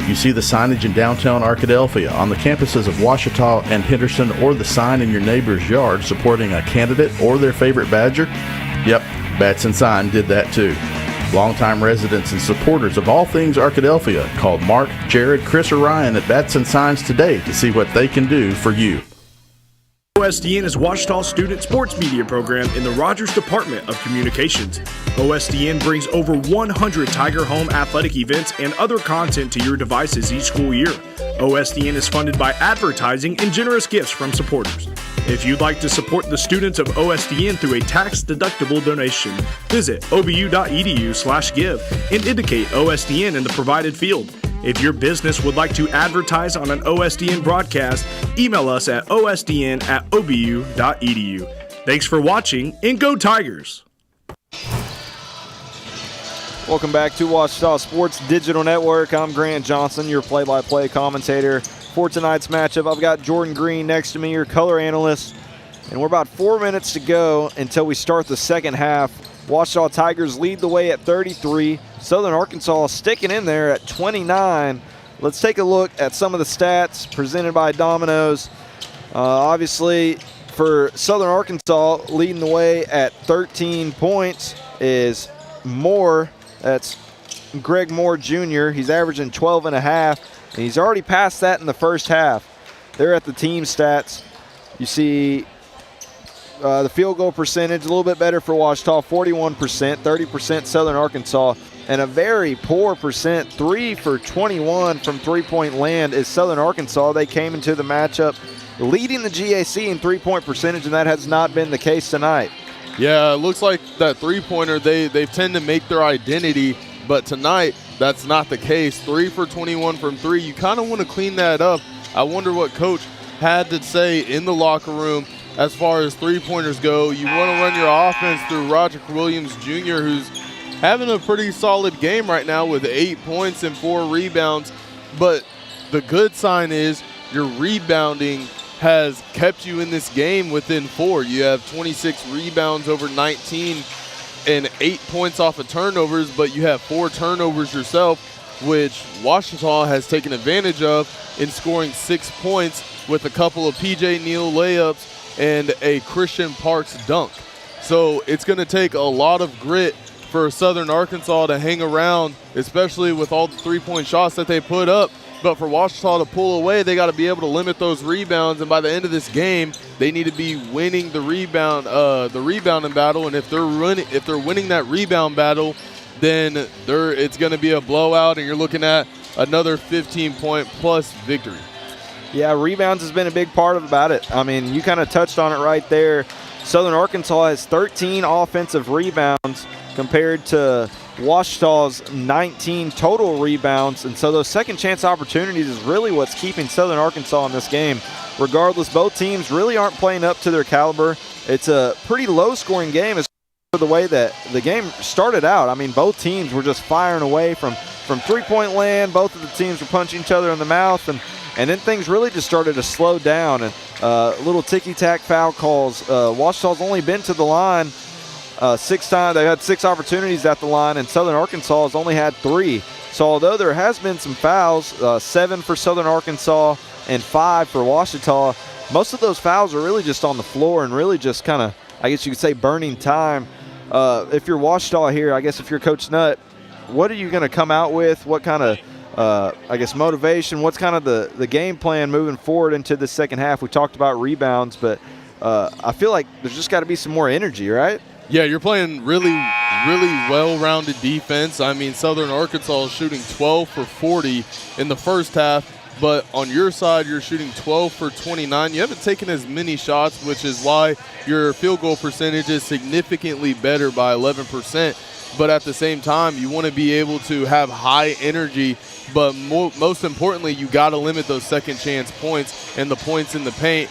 You see the signage in downtown Arkadelphia, on the campuses of Ouachita and Henderson, or the sign in your neighbor's yard supporting a candidate or their favorite Badger? Yep, Bats and Sign did that too. Longtime residents and supporters of all things Arkadelphia called Mark, Jared, Chris, or Ryan at Bats and Signs today to see what they can do for you. OSDN is Ouachita's student sports media program in the Rogers Department of Communications. OSDN brings over 100 Tiger Home athletic events and other content to your devices each school year. OSDN is funded by advertising and generous gifts from supporters. If you'd like to support the students of OSDN through a tax-deductible donation, visit obu.edu/give and indicate OSDN in the provided field. If your business would like to advertise on an OSDN broadcast, email us at osdn@obu.edu. Thanks for watching, and go Tigers! Welcome back to Ouachita Sports Digital Network. I'm Grant Johnson, your play-by-play commentator for tonight's matchup. I've got Jordan Green next to me, your color analyst, and we're about 4 minutes to go until we start the second half. Ouachita Tigers lead the way at 33. Southern Arkansas sticking in there at 29. Let's take a look at some of the stats presented by Domino's. Obviously, for Southern Arkansas, leading the way at 13 points is Moore. That's Greg Moore Jr. He's averaging 12 and a half, and he's already passed that in the first half. They're at the team stats. You see the field goal percentage a little bit better for Ouachita, 41%, 30% Southern Arkansas, and a very poor percent, 3 for 21 from three-point land is Southern Arkansas. They came into the matchup leading the GAC in three-point percentage, and that has not been the case tonight. Yeah, it looks like that three-pointer, they tend to make their identity, but tonight that's not the case. 3 for 21 from three. You kind of want to clean that up. I wonder what Coach had to say in the locker room as far as three-pointers go. You want to run your offense through Roderick Williams Jr., who's having a pretty solid game right now with 8 points and 4 rebounds. But the good sign is your rebounding has kept you in this game within 4. You have 26 rebounds over 19 and 8 points off of turnovers, but you have 4 turnovers yourself, which Ouachita has taken advantage of in scoring 6 points with a couple of P.J. Neal layups and a Christian Parks dunk. So it's going to take a lot of grit for Southern Arkansas to hang around, especially with all the three-point shots that they put up. But for Ouachita to pull away, they got to be able to limit those rebounds. And by the end of this game, they need to be winning the rebounding battle. And if they're winning that rebound battle, then it's going to be a blowout, and you're looking at another 15-point plus victory. Yeah, rebounds has been a big part about it. I mean, you kind of touched on it right there. Southern Arkansas has 13 offensive rebounds compared to Ouachita's 19 total rebounds, and so those second chance opportunities is really what's keeping Southern Arkansas in this game. Regardless, both teams really aren't playing up to their caliber. It's a pretty low-scoring game as for the way that the game started out. I mean, both teams were just firing away from three-point land. Both of the teams were punching each other in the mouth, and then things really just started to slow down, and little ticky-tack foul calls. Ouachita's only been to the line 6 times. They had 6 opportunities at the line, and Southern Arkansas has only had 3. So although there has been some fouls, 7 for Southern Arkansas and 5 for Ouachita, most of those fouls are really just on the floor and really just kind of, I guess you could say, burning time. If you're Ouachita here, I guess if you're Coach Nutt, what are you going to come out with? What kind of I guess motivation, what's kind of the game plan moving forward into the second half? We talked about rebounds, but I feel like there's just got to be some more energy, right? Yeah, you're playing really well-rounded defense. I mean, Southern Arkansas is shooting 12 for 40 in the first half, but on your side, you're shooting 12 for 29. You haven't taken as many shots, which is why your field goal percentage is significantly better by 11%. But at the same time, you want to be able to have high energy, but most importantly, you got to limit those second chance points and the points in the paint.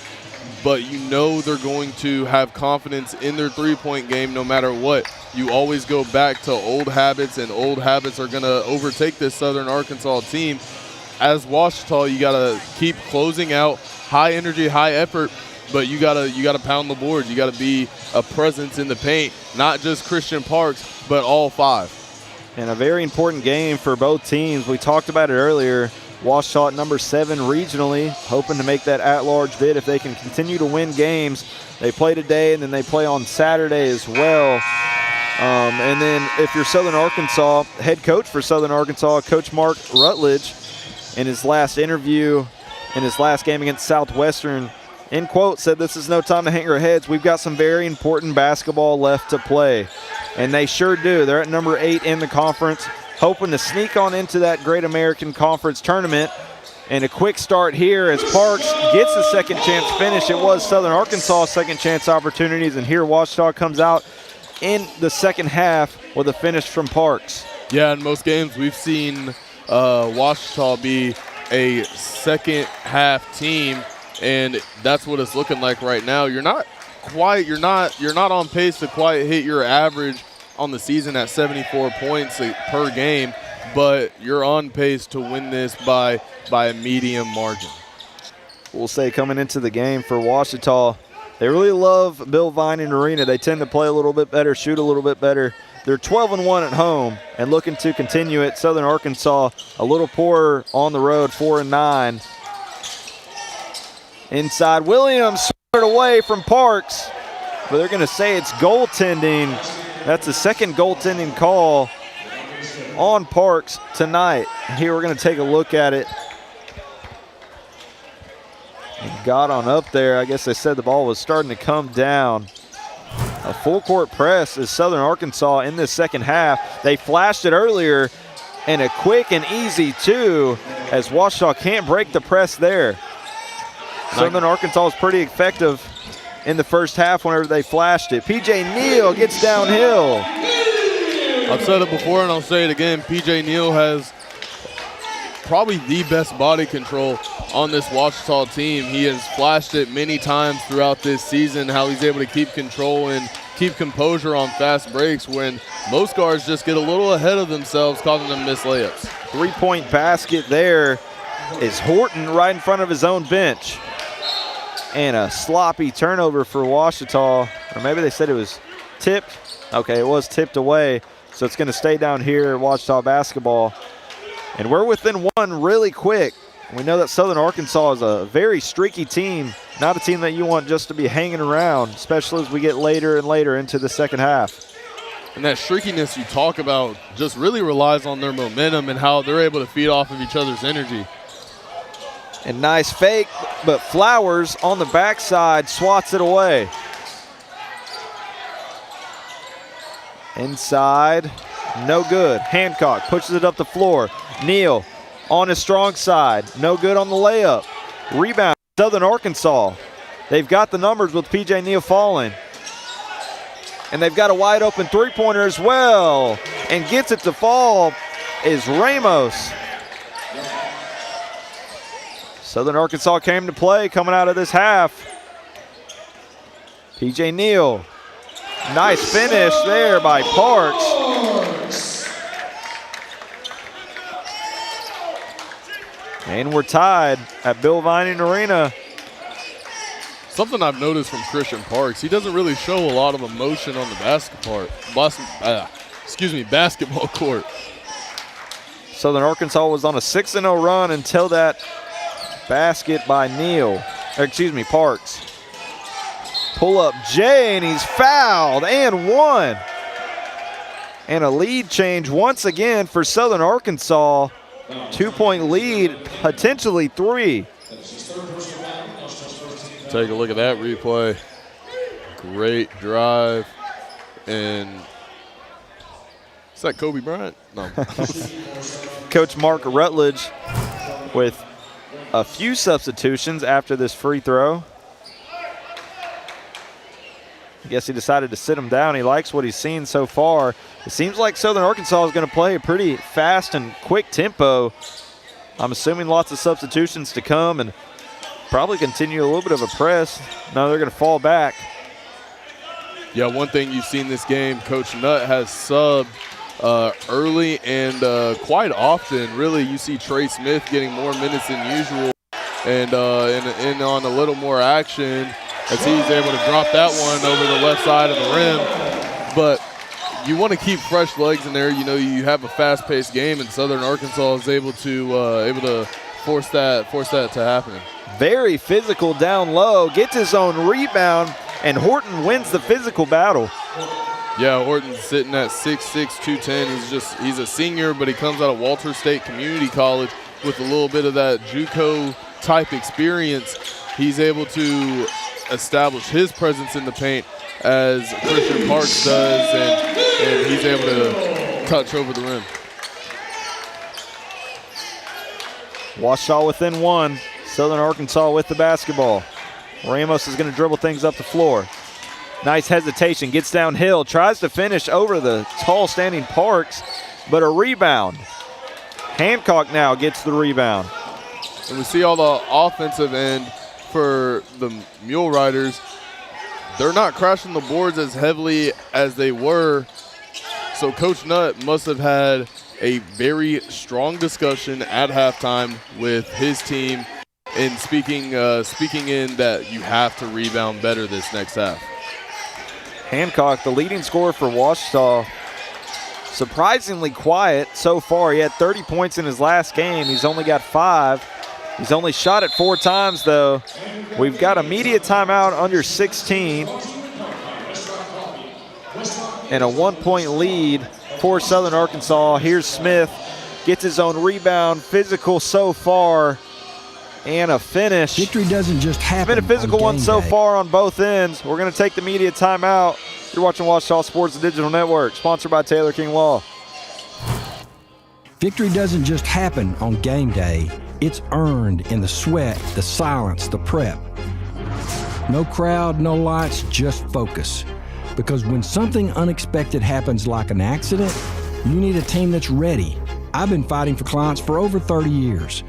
But you know they're going to have confidence in their three-point game no matter what. You always go back to old habits, and old habits are going to overtake this Southern Arkansas team. As Ouachita, you got to keep closing out, high energy, high effort, but you got to pound the boards. You got to be a presence in the paint, not just Christian Parks, but all five. And a very important game for both teams. We talked about it earlier. Ouachita at number 7 regionally, hoping to make that at-large bid if they can continue to win games. They play today, and then they play on Saturday as well. And then if you're Southern Arkansas, head coach for Southern Arkansas, Coach Mark Rutledge, in his last interview, in his last game against Southwestern, in quote, said, "This is no time to hang our heads. We've got some very important basketball left to play." And they sure do. They're at number 8 in the conference, hoping to sneak on into that Great American Conference tournament. And a quick start here as Parks gets the second chance finish. It was Southern Arkansas' second chance opportunities, and here Ouachita comes out in the second half with a finish from Parks. Yeah, in most games we've seen Ouachita be a second half team, and that's what it's looking like right now. You're not on pace to quite hit your average on the season at 74 points per game, but you're on pace to win this by a medium margin. We'll say coming into the game for Ouachita, they really love Bill Vining Arena. They tend to play a little bit better, shoot a little bit better. They're 12-1 at home and looking to continue it. Southern Arkansas a little poorer on the road, 4-9. Inside, Williams away from Parks, but they're going to say it's goaltending. That's the second goaltending call on Parks tonight. Here we're going to take a look at it. And got on up there. I guess they said the ball was starting to come down. A full court press is Southern Arkansas in this second half. They flashed it earlier, and a quick and easy 2 as Ouachita can't break the press there. Southern Arkansas was pretty effective in the first half whenever they flashed it. P.J. Neal gets downhill. I've said it before and I'll say it again. P.J. Neal has probably the best body control on this Ouachita team. He has flashed it many times throughout this season, how he's able to keep control and keep composure on fast breaks when most guards just get a little ahead of themselves, causing them miss layups. 3-point basket there is Horton right in front of his own bench. And a sloppy turnover for Ouachita, or maybe they said it was tipped. Okay, it was tipped away, so it's going to stay down here at Ouachita basketball. And we're within 1 really quick. We know that Southern Arkansas is a very streaky team, not a team that you want just to be hanging around, especially as we get later and later into the second half. And that streakiness you talk about just really relies on their momentum and how they're able to feed off of each other's energy. And nice fake, but Flowers on the backside swats it away. Inside, no good. Hancock pushes it up the floor. Neal on his strong side, no good on the layup. Rebound, Southern Arkansas. They've got the numbers with P.J. Neal falling. And they've got a wide open three-pointer as well. And gets it to fall is Ramos. Southern Arkansas came to play coming out of this half. P.J. Neal. Nice finish there by Parks. And we're tied at Bill Vining Arena. Something I've noticed from Christian Parks, he doesn't really show a lot of emotion on the basketball court. Southern Arkansas was on a 6-0 run until that basket by Parks. Pull up Jay, and he's fouled and one. And a lead change once again for Southern Arkansas. 2-point lead, potentially 3. Take a look at that replay. Great drive. And is that Kobe Bryant? No. Coach Mark Rutledge with a few substitutions after this free throw. I guess he decided to sit him down. He likes what he's seen so far. It seems like Southern Arkansas is going to play a pretty fast and quick tempo. I'm assuming lots of substitutions to come and probably continue a little bit of a press. No, they're going to fall back. Yeah, one thing you've seen this game, Coach Nutt has subbed early and quite often. Really, you see Trey Smith getting more minutes than usual and on a little more action as he's able to drop that one over the left side of the rim. But you want to keep fresh legs in there. You know, you have a fast-paced game, and Southern Arkansas is able to force that to happen. Very physical down low, gets his own rebound, and Horton wins the physical battle. Yeah, Horton's sitting at 6'6", 210. He's a senior, but he comes out of Walter State Community College with a little bit of that JUCO-type experience. He's able to establish his presence in the paint as Christian Parks does, and he's able to touch over the rim. Ouachita within one. Southern Arkansas with the basketball. Ramos is going to dribble things up the floor. Nice hesitation, gets downhill, tries to finish over the tall standing Parks, but a rebound. Hancock now gets the rebound. And we see all the offensive end for the Mule Riders. They're not crashing the boards as heavily as they were. So Coach Nutt must have had a very strong discussion at halftime with his team and speaking in that you have to rebound better this next half. Hancock, the leading scorer for Ouachita, surprisingly quiet so far. He had 30 points in his last game. He's only got 5. He's only shot it 4 times, though. We've got a media timeout under 16 and a 1-point lead for Southern Arkansas. Here's Smith, gets his own rebound, physical so far, and a finish. Victory doesn't just happen. It's been a physical on one game so day. far on both ends. We're going to take the media timeout. You're watching Ouachita Sports Digital Network, sponsored by Taylor King Law. Victory doesn't just happen on game day. It's earned in the sweat, the silence, the prep. No crowd, no lights, just focus. Because when something unexpected happens like an accident, you need a team that's ready. I've been fighting for clients for over 30 years.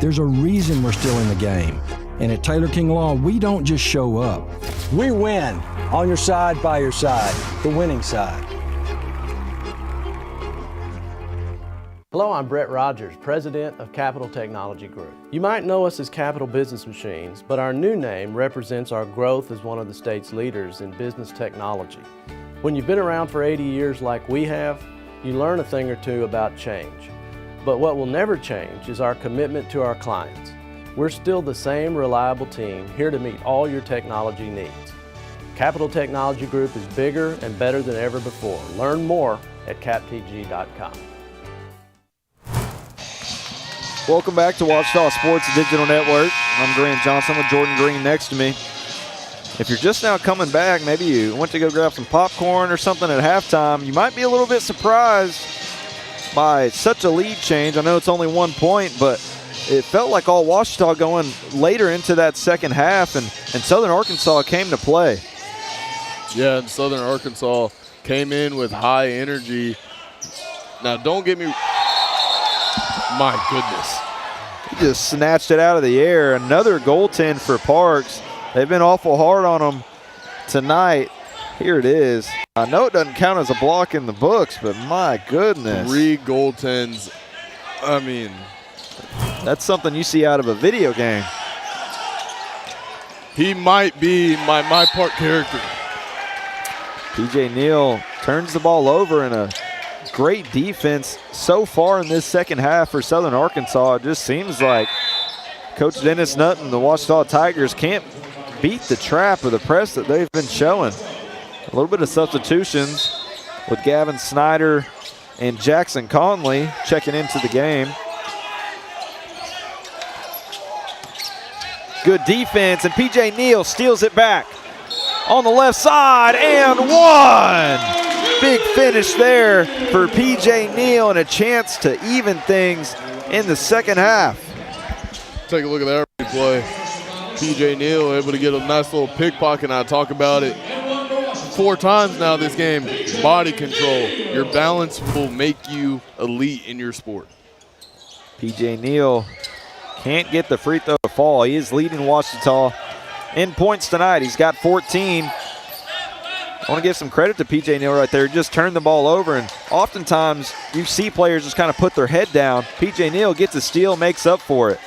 There's a reason we're still in the game. And at Taylor King Law, we don't just show up. We win. On your side, by your side. The winning side. Hello, I'm Brett Rogers, President of Capital Technology Group. You might know us as Capital Business Machines, but our new name represents our growth as one of the state's leaders in business technology. When you've been around for 80 years like we have, you learn a thing or two about change. But what will never change is our commitment to our clients. We're still the same reliable team here to meet all your technology needs. Capital Technology Group is bigger and better than ever before. Learn more at captg.com. Welcome back to Ouachita Sports Digital Network. I'm Grant Johnson with Jordan Green next to me. If you're just now coming back, maybe you went to go grab some popcorn or something at halftime, you might be a little bit surprised by such a lead change. I know it's only 1 point, but it felt like all Ouachita going later into that second half, and Southern Arkansas came to play. Yeah, and Southern Arkansas came in with high energy. Now, don't get me, my goodness. He just snatched it out of the air. Another goaltend for Parks. They've been awful hard on him tonight. Here it is. I know it doesn't count as a block in the books, but my goodness. 3 goaltends. I mean, that's something you see out of a video game. He might be my part character. PJ Neal turns the ball over in a great defense so far in this second half for Southern Arkansas. It just seems like Coach Dennis Nutt and the Ouachita Tigers can't beat the trap or the press that they've been showing. A little bit of substitutions with Gavin Snyder and Jackson Conley checking into the game. Good defense, and PJ Neal steals it back. on the left side, and one. Big finish there for P.J. Neal and a chance to even things in the second half. Take a look at that replay. P.J. Neal able to get a nice little pickpocket, and I talk about it 4 times now this game. Body control. Your balance will make you elite in your sport. P.J. Neal can't get the free throw to fall. He is leading Ouachita in points tonight. He's got 14. I want to give some credit to P.J. Neal right there. Just turned the ball over, and oftentimes you see players just kind of put their head down. P.J. Neal gets a steal, makes up for it.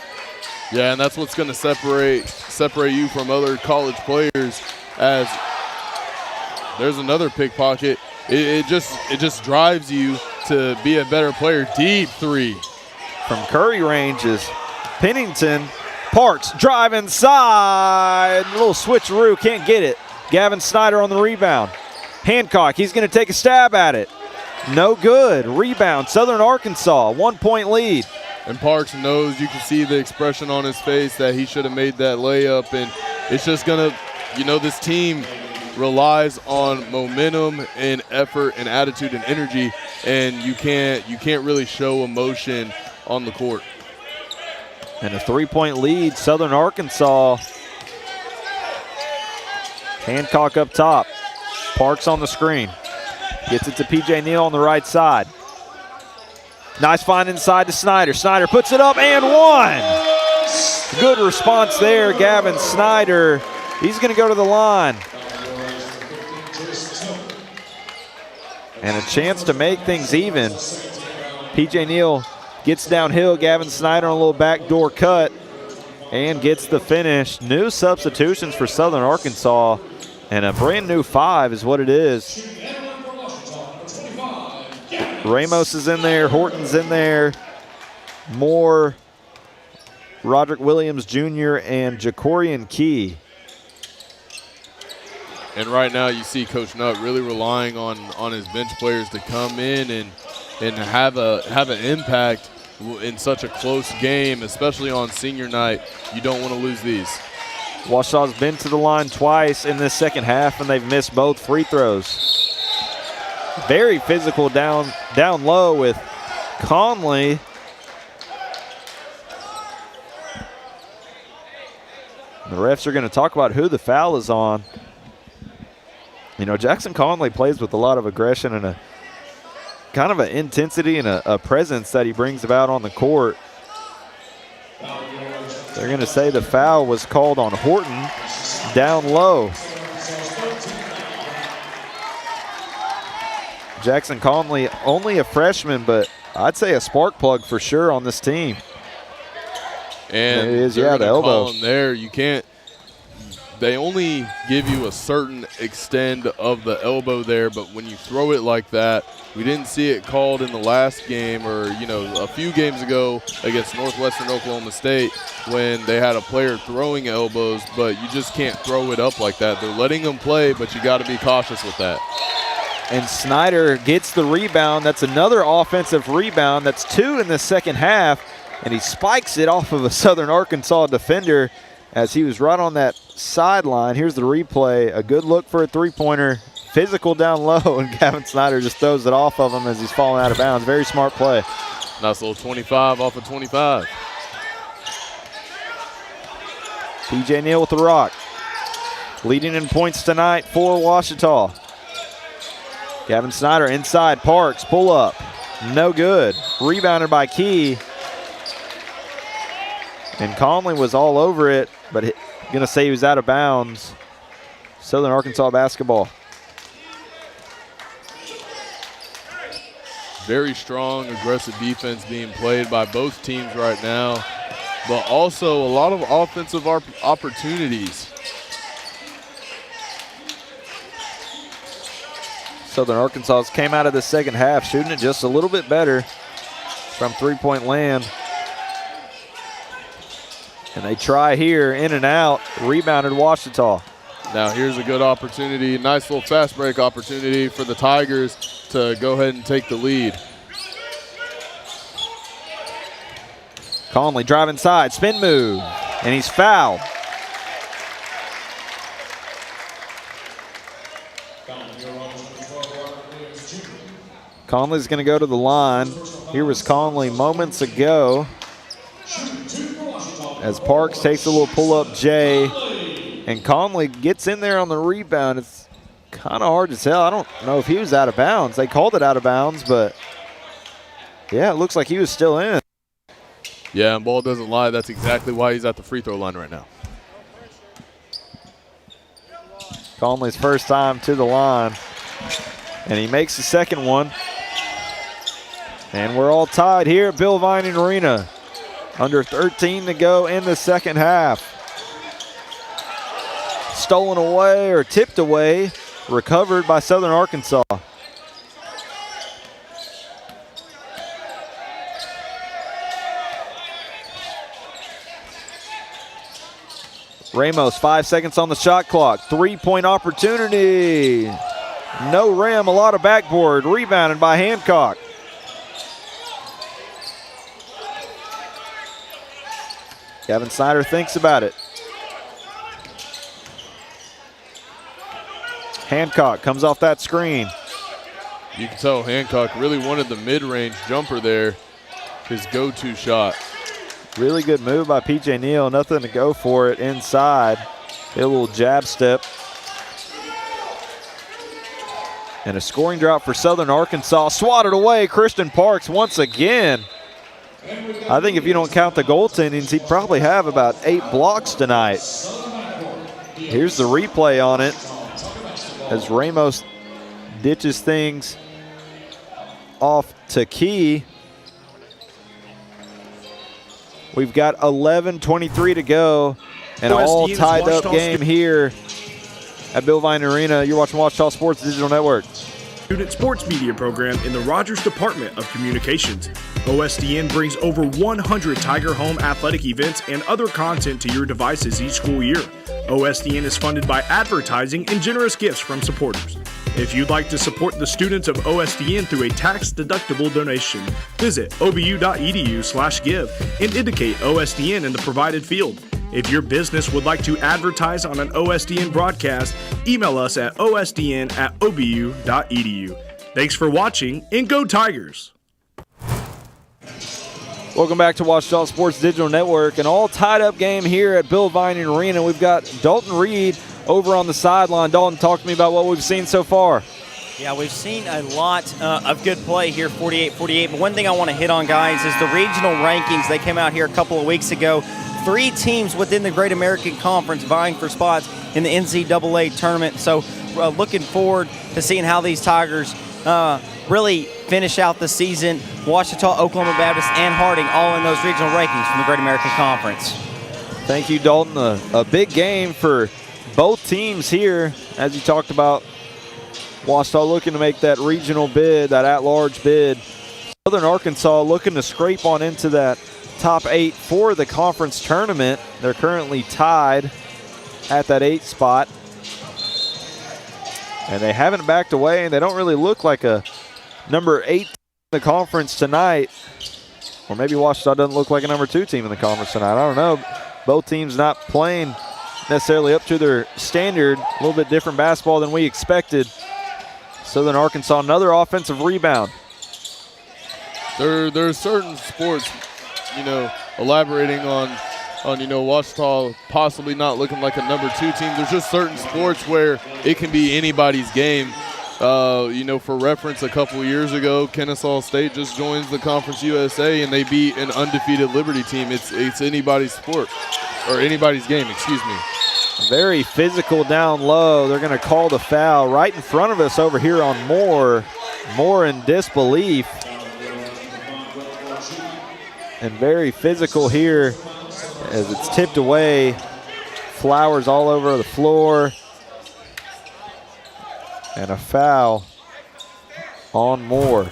Yeah, and that's what's going to separate you from other college players. As there's another pickpocket. It just drives you to be a better player. Deep three. From Curry range is Pennington. Parks drive inside. A little switcheroo, can't get it. Gavin Snyder on the rebound. Hancock, he's going to take a stab at it. No good. Rebound, Southern Arkansas, 1 point lead. And Parks knows, you can see the expression on his face that he should have made that layup. And it's just going to, this team relies on momentum and effort and attitude and energy, and you can't really show emotion on the court. And a 3 point lead, Southern Arkansas. Hancock up top. Parks on the screen. Gets it to P.J. Neal on the right side. Nice find inside to Snyder. Snyder puts it up and one. Good response there, Gavin Snyder. He's going to go to the line. And a chance to make things even. P.J. Neal gets downhill. Gavin Snyder on a little backdoor cut and gets the finish. New substitutions for Southern Arkansas, and a brand new 5 is what it is. Ramos is in there, Horton's in there, Moore, Roderick Williams Jr., and Jacorian Key. And right now you see Coach Nutt really relying on his bench players to come in and have an impact in such a close game, especially on senior night. You don't want to lose these. Ouachita's been to the line twice in this second half, and they've missed both free throws. Very physical down low with Conley. The refs are going to talk about who the foul is on. Jackson Conley plays with a lot of aggression and a kind of an intensity and a presence that he brings about on the court. They're going to say the foul was called on Horton down low. Jackson Conley, only a freshman, but I'd say a spark plug for sure on this team. And there it is, yeah, the elbow. There, you can't. They only give you a certain extent of the elbow there, but when you throw it like that, we didn't see it called in the last game or, a few games ago against Northwestern Oklahoma State when they had a player throwing elbows, but you just can't throw it up like that. They're letting them play, but you got to be cautious with that. And Snyder gets the rebound. That's another offensive rebound. That's 2 in the second half, and he spikes it off of a Southern Arkansas defender as he was right on that sideline. Here's the replay. A good look for a three-pointer. Physical down low, and Gavin Snyder just throws it off of him as he's falling out of bounds. Very smart play. Nice little 25 off of 25. P.J. Neal with the rock. Leading in points tonight for Ouachita. Gavin Snyder inside. Parks, pull up. No good. Rebounded by Key. And Conley was all over it, but going to say he was out of bounds. Southern Arkansas basketball. Very strong, aggressive defense being played by both teams right now, but also a lot of offensive opportunities. Southern Arkansas came out of the second half shooting it just a little bit better from three-point land. And they try here, in and out, rebounded Ouachita. Now here's a good opportunity, nice little fast break opportunity for the Tigers to go ahead and take the lead. Conley drive inside, spin move, and he's fouled. Conley's going to go to the line. Here was Conley moments ago as Parks takes a little pull-up J, and Conley gets in there on the rebound. It's kind of hard to tell. I don't know if he was out of bounds. They called it out of bounds, but yeah, it looks like he was still in. Yeah, and ball doesn't lie. That's exactly why he's at the free throw line right now. Conley's first time to the line, and he makes the second one. And we're all tied here at Bill Vining Arena. Under 13 to go in the second half. Stolen away or tipped away, recovered by Southern Arkansas. Ramos, 5 seconds on the shot clock. 3-point opportunity. No rim, a lot of backboard. Rebounded by Hancock. Gavin Snyder thinks about it. Hancock comes off that screen. You can tell Hancock really wanted the mid-range jumper there, his go-to shot. Really good move by P.J. Neal. Nothing to go for it inside. Hit a little jab step. And a scoring drop for Southern Arkansas. Swatted away, Christian Parks once again. I think if you don't count the goaltendings, he'd probably have about 8 blocks tonight. Here's the replay on it as Ramos ditches things off to Key. We've got 11:23 to go, and all tied up game here at Bill Vining Arena. You're watching Ouachita Sports Digital Network. Student sports media program in the Rogers Department of Communications. OSDN brings over 100 Tiger Home athletic events and other content to your devices each school year. OSDN is funded by advertising and generous gifts from supporters. If you'd like to support the students of OSDN through a tax-deductible donation, visit obu.edu/give and indicate OSDN in the provided field. If your business would like to advertise on an OSDN broadcast, email us at osdn@obu.edu. Thanks for watching, and go Tigers! Welcome back to Ouachita Sports Digital Network. An all tied up game here at Bill Vining Arena. We've got Dalton Reed over on the sideline. Dalton, talk to me about what we've seen so far. Yeah, we've seen a lot of good play here, 48-48. But one thing I want to hit on, guys, is the regional rankings. They came out here a couple of weeks ago. 3 teams within the Great American Conference vying for spots in the NCAA tournament. So looking forward to seeing how these Tigers really finish out the season. Ouachita, Oklahoma Baptist, and Harding all in those regional rankings from the Great American Conference. Thank you, Dalton. A big game for both teams here, as you talked about. Ouachita looking to make that regional bid, that at-large bid. Southern Arkansas looking to scrape on into that top 8 for the conference tournament. They're currently tied at that 8 spot. And they haven't backed away, and they don't really look like a number 8 in the conference tonight. Or maybe Ouachita doesn't look like a number 2 team in the conference tonight. I don't know. Both teams not playing necessarily up to their standard. A little bit different basketball than we expected. Southern Arkansas, another offensive rebound. There are certain sports, elaborating on Ouachita possibly not looking like a number 2 team. There's just certain sports where it can be anybody's game. For reference, a couple of years ago, Kennesaw State just joins the Conference USA and they beat an undefeated Liberty team. It's anybody's sport, or anybody's game, excuse me. Very physical down low. They're going to call the foul right in front of us over here on Moore. Moore in disbelief. And very physical here as it's tipped away. Flowers all over the floor. And a foul on Moore.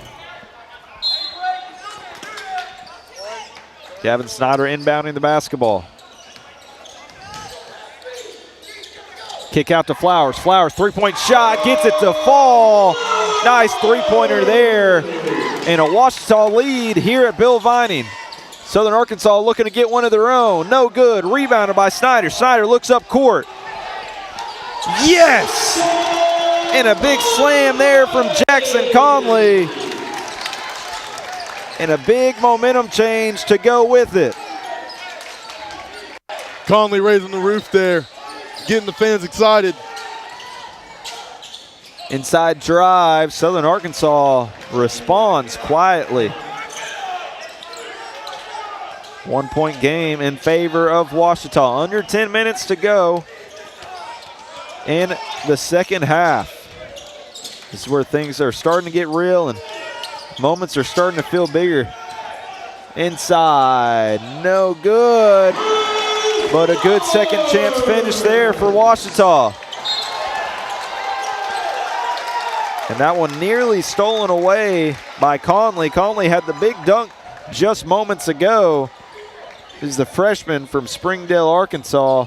Gavin Snyder inbounding the basketball. Kick out to Flowers. Flowers, 3-point shot, gets it to fall. Nice 3-pointer there. And a Ouachita lead here at Bill Vining. Southern Arkansas looking to get one of their own. No good. Rebounded by Snyder. Snyder looks up court. Yes! And a big slam there from Jackson Conley. And a big momentum change to go with it. Conley raising the roof there, getting the fans excited. Inside drive, Southern Arkansas responds quietly. 1 point game in favor of Ouachita. Under 10 minutes to go in the second half. This is where things are starting to get real and moments are starting to feel bigger. Inside, no good, but a good second chance finish there for Ouachita. And that one nearly stolen away by Conley. Conley had the big dunk just moments ago. This is the freshman from Springdale, Arkansas.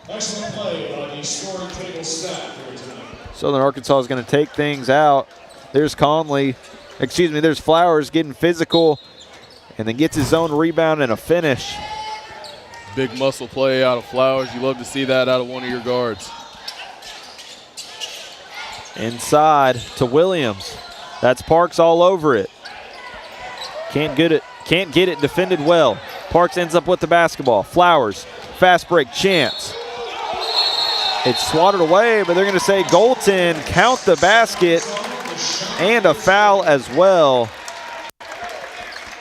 Excellent play by the scoring table staff here tonight. Southern Arkansas is going to take things out. There's there's Flowers getting physical and then gets his own rebound and a finish. Big muscle play out of Flowers. You love to see that out of one of your guards. Inside to Williams. That's Parks all over it. Can't get it defended well. Parks ends up with the basketball. Flowers, fast break chance. It's swatted away, but they're going to say goaltend, count the basket, and a foul as well.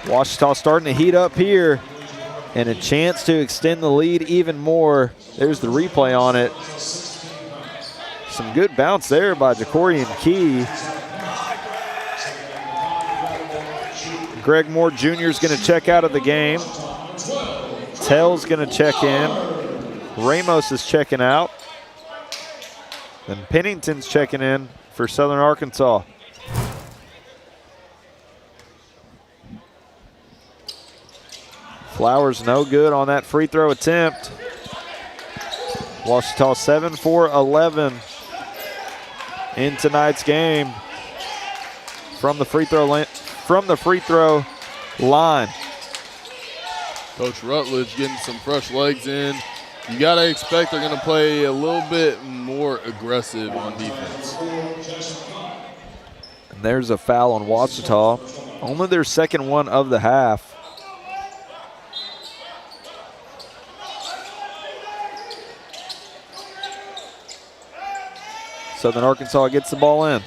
Ouachita starting to heat up here, and a chance to extend the lead even more. There's the replay on it. Some good bounce there by Jacorian Key. Greg Moore Jr. is going to check out of the game. Tell's going to check in. Ramos is checking out. And Pennington's checking in for Southern Arkansas. Flowers no good on that free throw attempt. Ouachita 7 for 11 in tonight's game from the free throw line. Coach Rutledge getting some fresh legs in. You got to expect they're going to play a little bit more aggressive on defense. And there's a foul on Ouachita. Only their second one of the half. Southern Arkansas gets the ball in.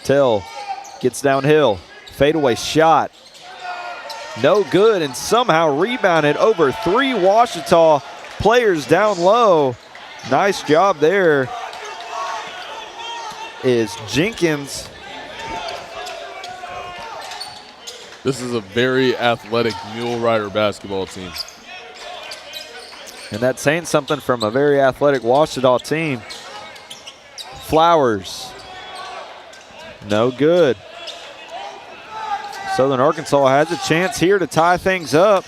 Tell gets downhill. Fadeaway shot. No good, and somehow rebounded over 3 Ouachita players down low. Nice job there is Jenkins. This is a very athletic Mule Rider basketball team. And that's saying something from a very athletic Ouachita team. Flowers. No good. Southern Arkansas has a chance here to tie things up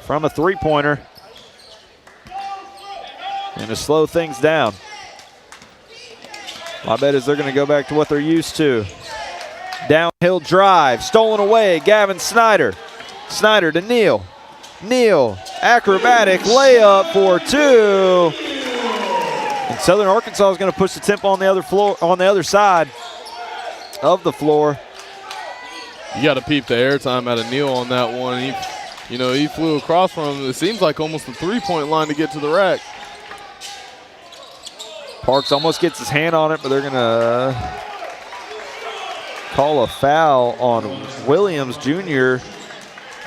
from a three-pointer and to slow things down. My bet is they're going to go back to what they're used to. Downhill drive, stolen away, Gavin Snyder. Snyder to Neal. Neal, acrobatic layup for 2. And Southern Arkansas is going to push the tempo on the other side of the floor. You got to peep the airtime out of Neal on that one. He flew across from, it seems like almost the three-point line to get to the rack. Parks almost gets his hand on it, but they're going to call a foul on Williams Jr.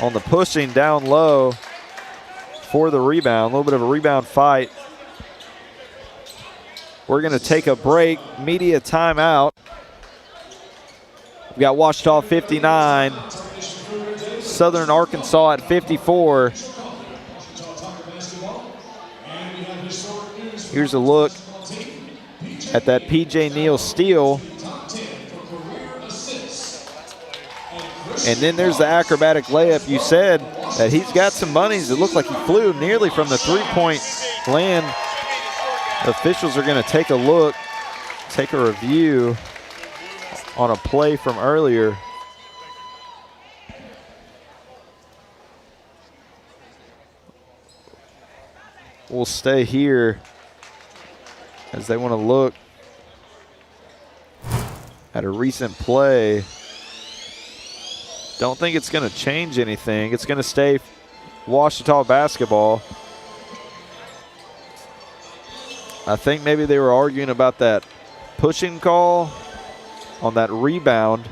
on the pushing down low for the rebound. A little bit of a rebound fight. We're going to take a break, media timeout. We've got Ouachita 59, Southern Arkansas at 54. Here's a look at that P.J. Neal steal. And then there's the acrobatic layup. You said that he's got some bunnies. It looked like he flew nearly from the three-point land. Officials are going to take a look, take a review on a play from earlier. will stay here as they want to look at a recent play. Don't think it's going to change anything. It's going to stay Ouachita basketball. I think maybe they were arguing about that pushing call on that rebound.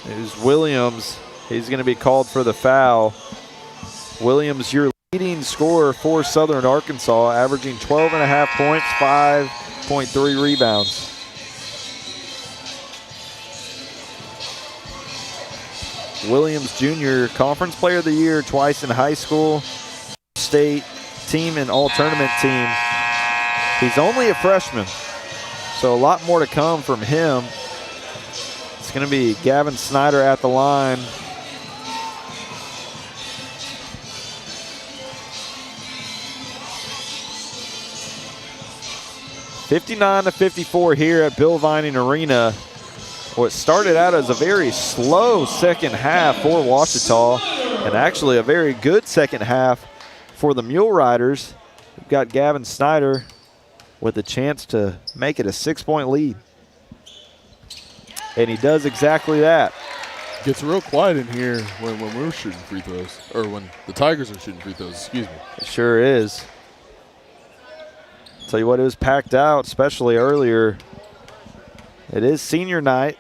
There's Williams. He's going to be called for the foul. Williams, your leading scorer for Southern Arkansas, averaging 12.5 points, 5.3 rebounds. Williams Jr., Conference Player of the Year twice in high school, state team and all-tournament team. He's only a freshman, so a lot more to come from him. It's going to be Gavin Snyder at the line. (59-54) here at Bill Vining Arena. What started out as a very slow second half for Ouachita, and actually a very good second half for the Mule Riders. We've got Gavin Snyder with a chance to make it a 6-point lead. And he does exactly that. Gets real quiet in here when we're shooting free throws, or when the Tigers are shooting free throws, excuse me. It sure is. Tell you what, it was packed out, especially earlier. It is senior night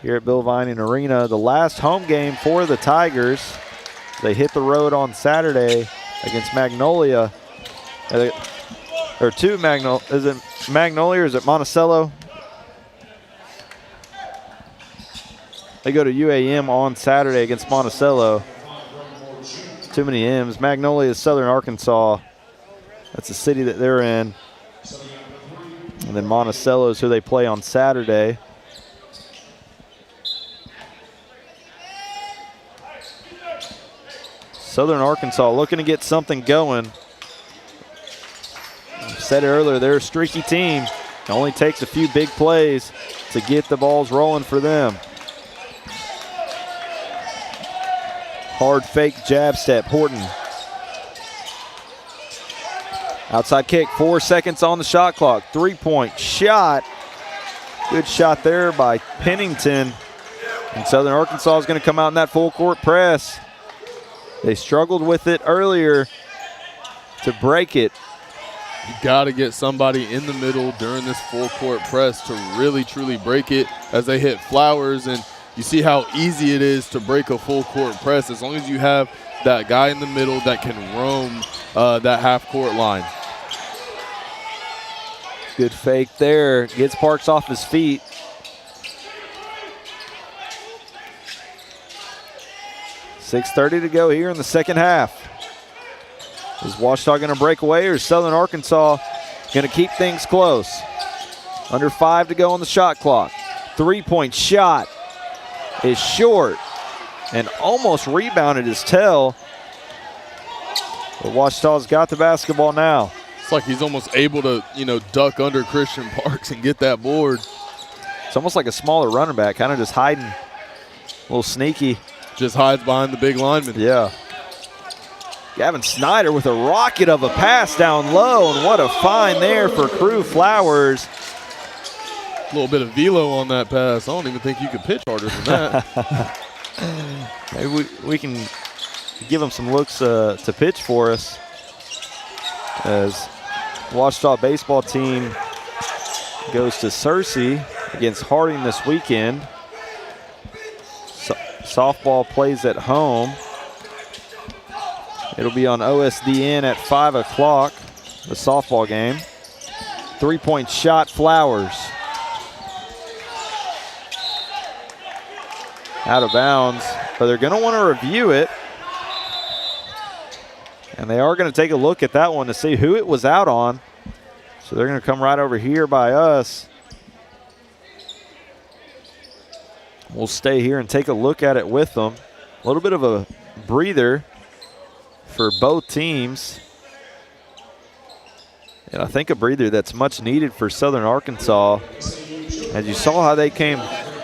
here at Bill Vining Arena. The last home game for the Tigers. They hit the road on Saturday against Magnolia. Or to Magnolia. Is it Magnolia or is it Monticello? They go to UAM on Saturday against Monticello. Too many M's. Magnolia is Southern Arkansas. That's the city that they're in. And then Monticello is who they play on Saturday. Southern Arkansas looking to get something going. I said it earlier, they're a streaky team. It only takes a few big plays to get the balls rolling for them. Hard fake jab step, Horton. Outside kick, 4 seconds on the shot clock. 3-point shot. Good shot there by Pennington. And Southern Arkansas is going to come out in that full court press. They struggled with it earlier to break it. You got to get somebody in the middle during this full court press to really, truly break it as they hit Flowers. And you see how easy it is to break a full court press as long as you have that guy in the middle that can roam that half court line. Good fake there. Gets Parks off his feet. .6:30 to go here in the second half. Is Ouachita going to break away, or is Southern Arkansas going to keep things close? Under 5 to go on the shot clock. 3-point shot is short and almost rebounded his tail. But Ouachita's got the basketball now. It's like he's almost able to, duck under Christian Parks and get that board. It's almost like a smaller running back, kind of just hiding, a little sneaky. Just hides behind the big lineman. Yeah. Gavin Snyder with a rocket of a pass down low, and what a find there for Crew Flowers. A little bit of velo on that pass. I don't even think you could pitch harder than that. Maybe we can give him some looks to pitch for us, as Ouachita baseball team goes to Searcy against Harding this weekend. Softball plays at home. It'll be on OSDN at 5 o'clock, the softball game. 3-point shot, Flowers. Out of bounds, but they're going to want to review it. And they are going to take a look at that one to see who it was out on. So they're going to come right over here by us. We'll stay here and take a look at it with them. A little bit of a breather for both teams. And I think a breather that's much needed for Southern Arkansas. As you saw how they came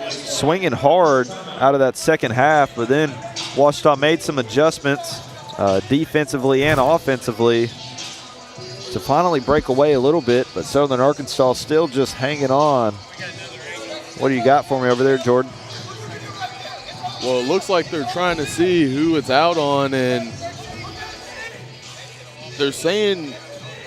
swinging hard out of that second half, but then Ouachita made some adjustments defensively and offensively to finally break away a little bit, but Southern Arkansas still just hanging on. What do you got for me over there, Jordan? Well, it looks like they're trying to see who it's out on, and they're saying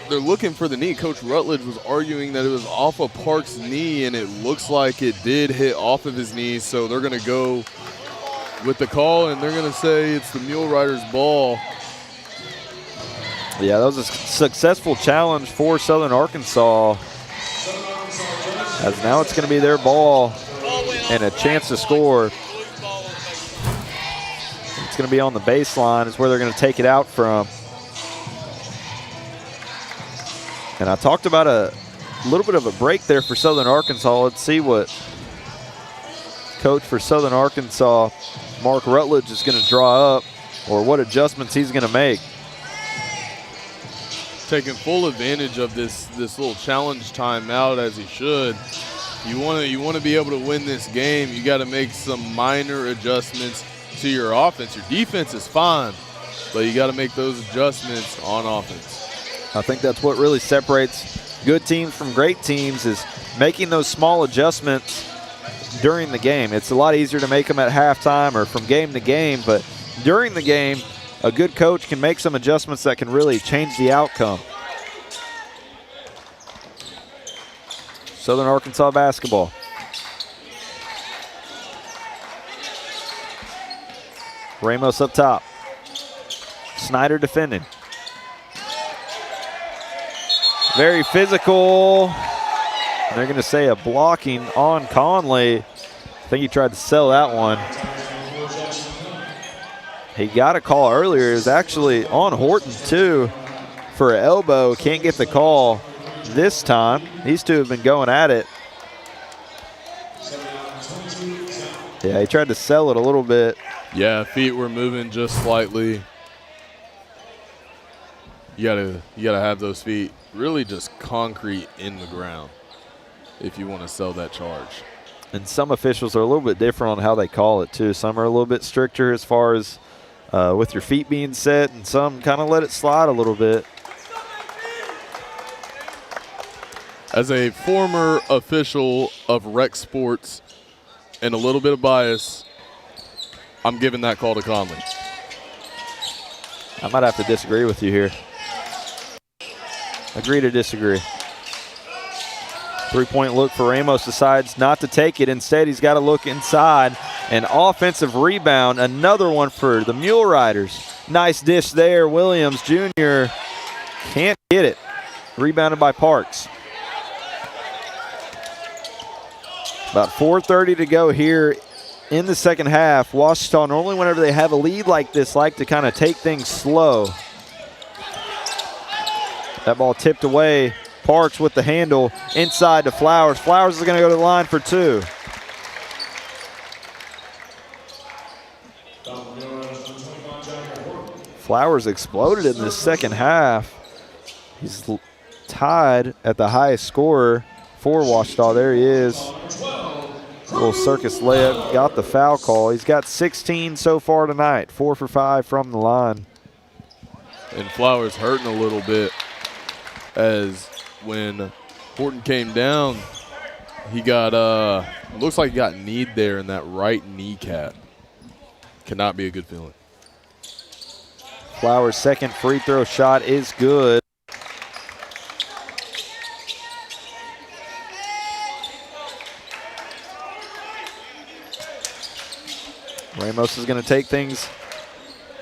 they're looking for the knee. Coach Rutledge was arguing that it was off of Park's knee, and it looks like it did hit off of his knee, so they're going to go with the call, and they're going to say it's the Mule Riders' ball. Yeah, that was a successful challenge for Southern Arkansas, as now it's going to be their ball and a chance to score. It's going to be on the baseline is where they're going to take it out from. And I talked about a little bit of a break there for Southern Arkansas. Let's see what coach for Southern Arkansas, Mark Rutledge, is going to draw up, or what adjustments he's going to make. Taking full advantage of this little challenge timeout, as he should. You want to be able to win this game. You got to make some minor adjustments to your offense. Your defense is fine, but you got to make those adjustments on offense. I think that's what really separates good teams from great teams, is making those small adjustments during the game. It's a lot easier to make them at halftime or from game to game, but during the game, a good coach can make some adjustments that can really change the outcome. Southern Arkansas basketball. Ramos up top. Snyder defending. Very physical. And they're going to say a blocking on Conley. I think he tried to sell that one. He got a call earlier. It was actually on Horton, too, for an elbow. Can't get the call this time. These two have been going at it. Yeah, he tried to sell it a little bit. Yeah, feet were moving just slightly. You gotta have those feet really just concrete in the ground if you want to sell that charge. And some officials are a little bit different on how they call it, too. Some are a little bit stricter as far as with your feet being set, and some kind of let it slide a little bit. As a former official of rec sports and a little bit of bias, I'm giving that call to Conley. I might have to disagree with you here. Agree to disagree. Three-point look for Ramos, decides not to take it. Instead, he's got to look inside. An offensive rebound, another one for the Mule Riders. Nice dish there. Williams Jr. can't get it. Rebounded by Parks. About 4:30 to go here in the second half. Ouachita, normally whenever they have a lead like this, like to kind of take things slow. That ball tipped away. Parks with the handle inside to Flowers. Flowers is going to go to the line for two. Flowers exploded in the second half. He's tied at the highest scorer for Ouachita. There he is. Little circus layup. Got the foul call. He's got 16 so far tonight. 4 for 5 from the line. And Flowers hurting a little bit, as when Horton came down, he got, looks like he got kneed there in that right kneecap. Cannot be a good feeling. Flowers' second free throw shot is good. Ramos is going to take things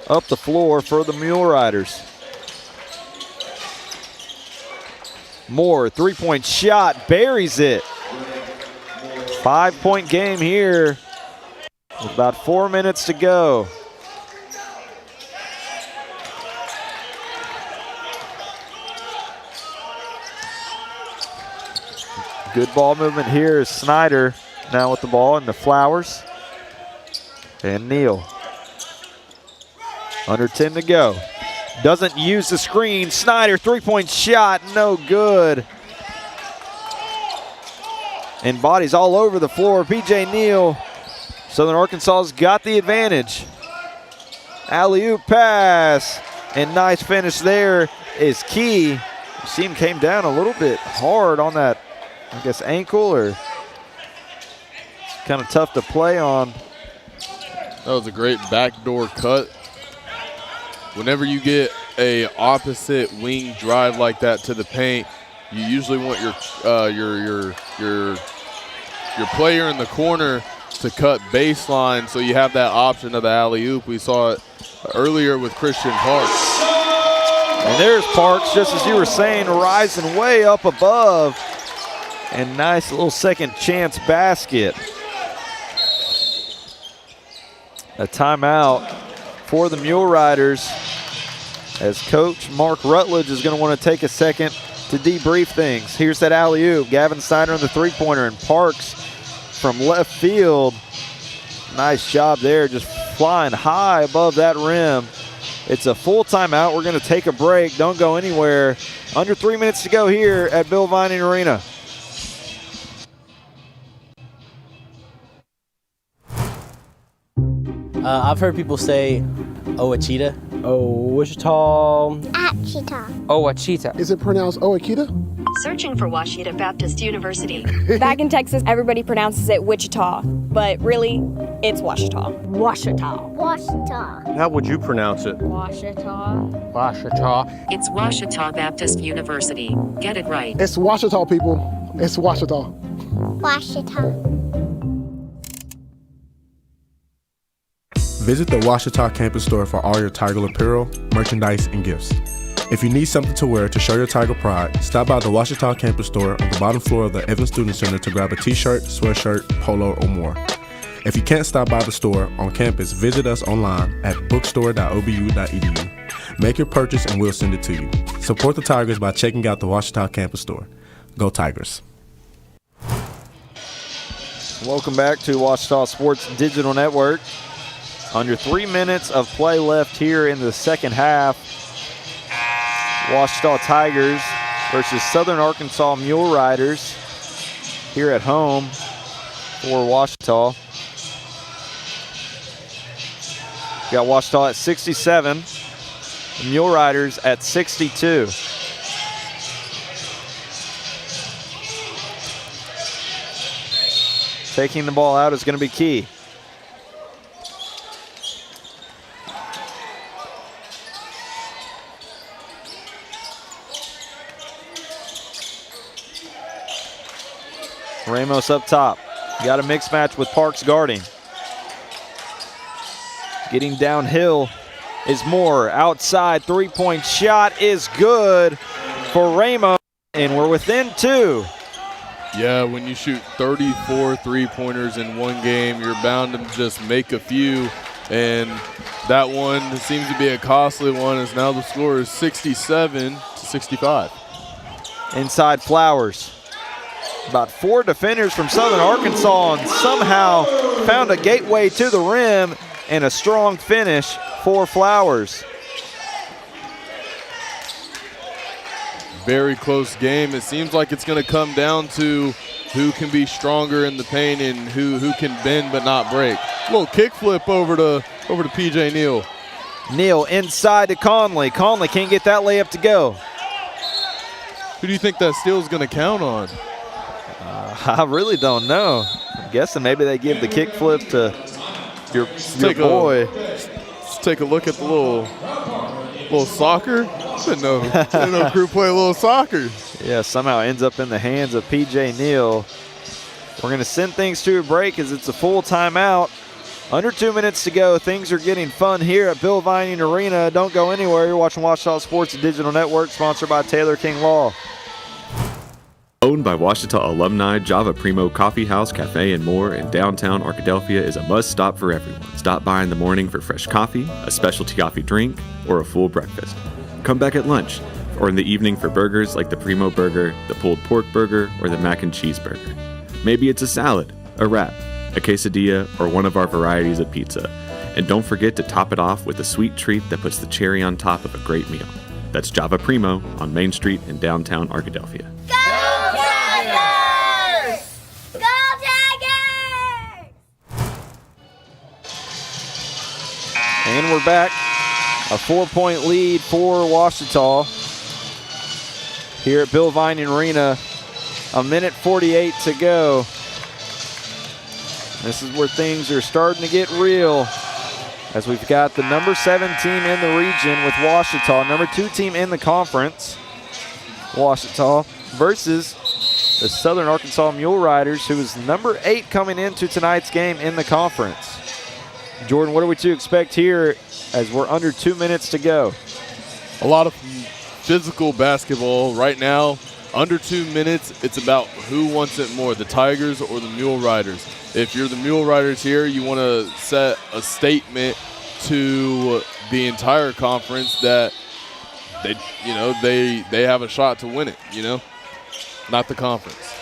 up the floor for the Mule Riders. Moore, three-point shot, buries it. 5-point game here with about 4 minutes to go. Good ball movement here is Snyder now with the ball, and the Flowers and Neal. Under 10 to go. Doesn't use the screen. Snyder, three-point shot, no good. And bodies all over the floor. PJ Neal. Southern Arkansas's got the advantage. Alley-oop pass. And nice finish there is Key. Seam came down a little bit hard on that, I guess, ankle, or kind of tough to play on. That was a great backdoor cut. Whenever you get a opposite wing drive like that to the paint, you usually want your player in the corner to cut baseline, so you have that option of the alley-oop. We saw it earlier with Christian Parks. And there's Parks, just as you were saying, rising way up above. And nice little second chance basket. A timeout for the Mule Riders, as Coach Mark Rutledge is going to want to take a second to debrief things. Here's that alley-oop. Gavin Snyder on the three-pointer, and Parks from left field. Nice job there, just flying high above that rim. It's a full timeout. We're going to take a break. Don't go anywhere. Under 3 minutes to go here at Bill Vining Arena. I've heard people say Ouachita. Wichita. Achita. Ouachita. Is it pronounced Ouachita? Searching for Ouachita Baptist University. Back in Texas, everybody pronounces it Wichita, but really, it's Washita. Washita. Washita. How would you pronounce it? Washita. Washita. It's Ouachita Baptist University. Get it right. It's Washita, people. It's Washita. Washita. Visit the Washita campus store for all your Tiger apparel, merchandise, and gifts. If you need something to wear to show your Tiger pride, stop by the Washita campus store on the bottom floor of the Evans Student Center to grab a t-shirt, sweatshirt, polo, or more. If you can't stop by the store on campus, visit us online at bookstore.obu.edu. Make your purchase and we'll send it to you. Support the Tigers by checking out the Washita campus store. Go Tigers. Welcome back to Washita Sports Digital Network. Under 3 minutes of play left here in the second half. Washita Tigers versus Southern Arkansas Mule Riders here at home for Washita. We got Washita at 67, the Mule Riders at 62. Taking the ball out is going to be Key. Ramos up top. Got a mixed match with Parks guarding. Getting downhill is Moore. Outside three-point shot is good for Ramos, and we're within two. Yeah, when you shoot 34 three-pointers in one game, you're bound to just make a few, and that one seems to be a costly one, as now the score is 67-65. Inside Flowers. About four defenders from Southern Arkansas, and somehow found a gateway to the rim and a strong finish for Flowers. Very close game. It seems like it's going to come down to who can be stronger in the paint and who can bend but not break. A little kick flip over to PJ Neal. Neal inside to Conley. Conley can't get that layup to go. Who do you think that steal is going to count on? I really don't know. I'm guessing maybe they give the kick flip to your boy. Let's take a look at the little soccer. Didn't know crew play a little soccer. Yeah, somehow ends up in the hands of PJ Neal. We're going to send things to a break as it's a full timeout. Under 2 minutes to go. Things are getting fun here at Bill Vining Arena. Don't go anywhere. You're watching Washita Sports Digital Network, sponsored by Taylor King Law. Owned by Washita alumni, Java Primo Coffee House, Cafe, and more in downtown Arkadelphia is a must-stop for everyone. Stop by in the morning for fresh coffee, a specialty coffee drink, or a full breakfast. Come back at lunch, or in the evening for burgers like the Primo Burger, the pulled pork burger, or the mac and cheese burger. Maybe it's a salad, a wrap, a quesadilla, or one of our varieties of pizza. And don't forget to top it off with a sweet treat that puts the cherry on top of a great meal. That's Java Primo on Main Street in downtown Arkadelphia. And we're back A 4-point lead for Ouachita here at Bill Vining Arena. A minute 48 to go. This is where things are starting to get real, as we've got the number 7 team in the region with Ouachita, number 2 team in the conference, Ouachita, versus the Southern Arkansas Mule Riders, who is number 8 coming into tonight's game in the conference. Jordan, what are we to expect here as we're under 2 minutes to go? A lot of physical basketball right now. Under 2 minutes, it's about who wants it more, the Tigers or the Mule Riders. If you're the Mule Riders here, you want to set a statement to the entire conference that they have a shot to win it, not the conference.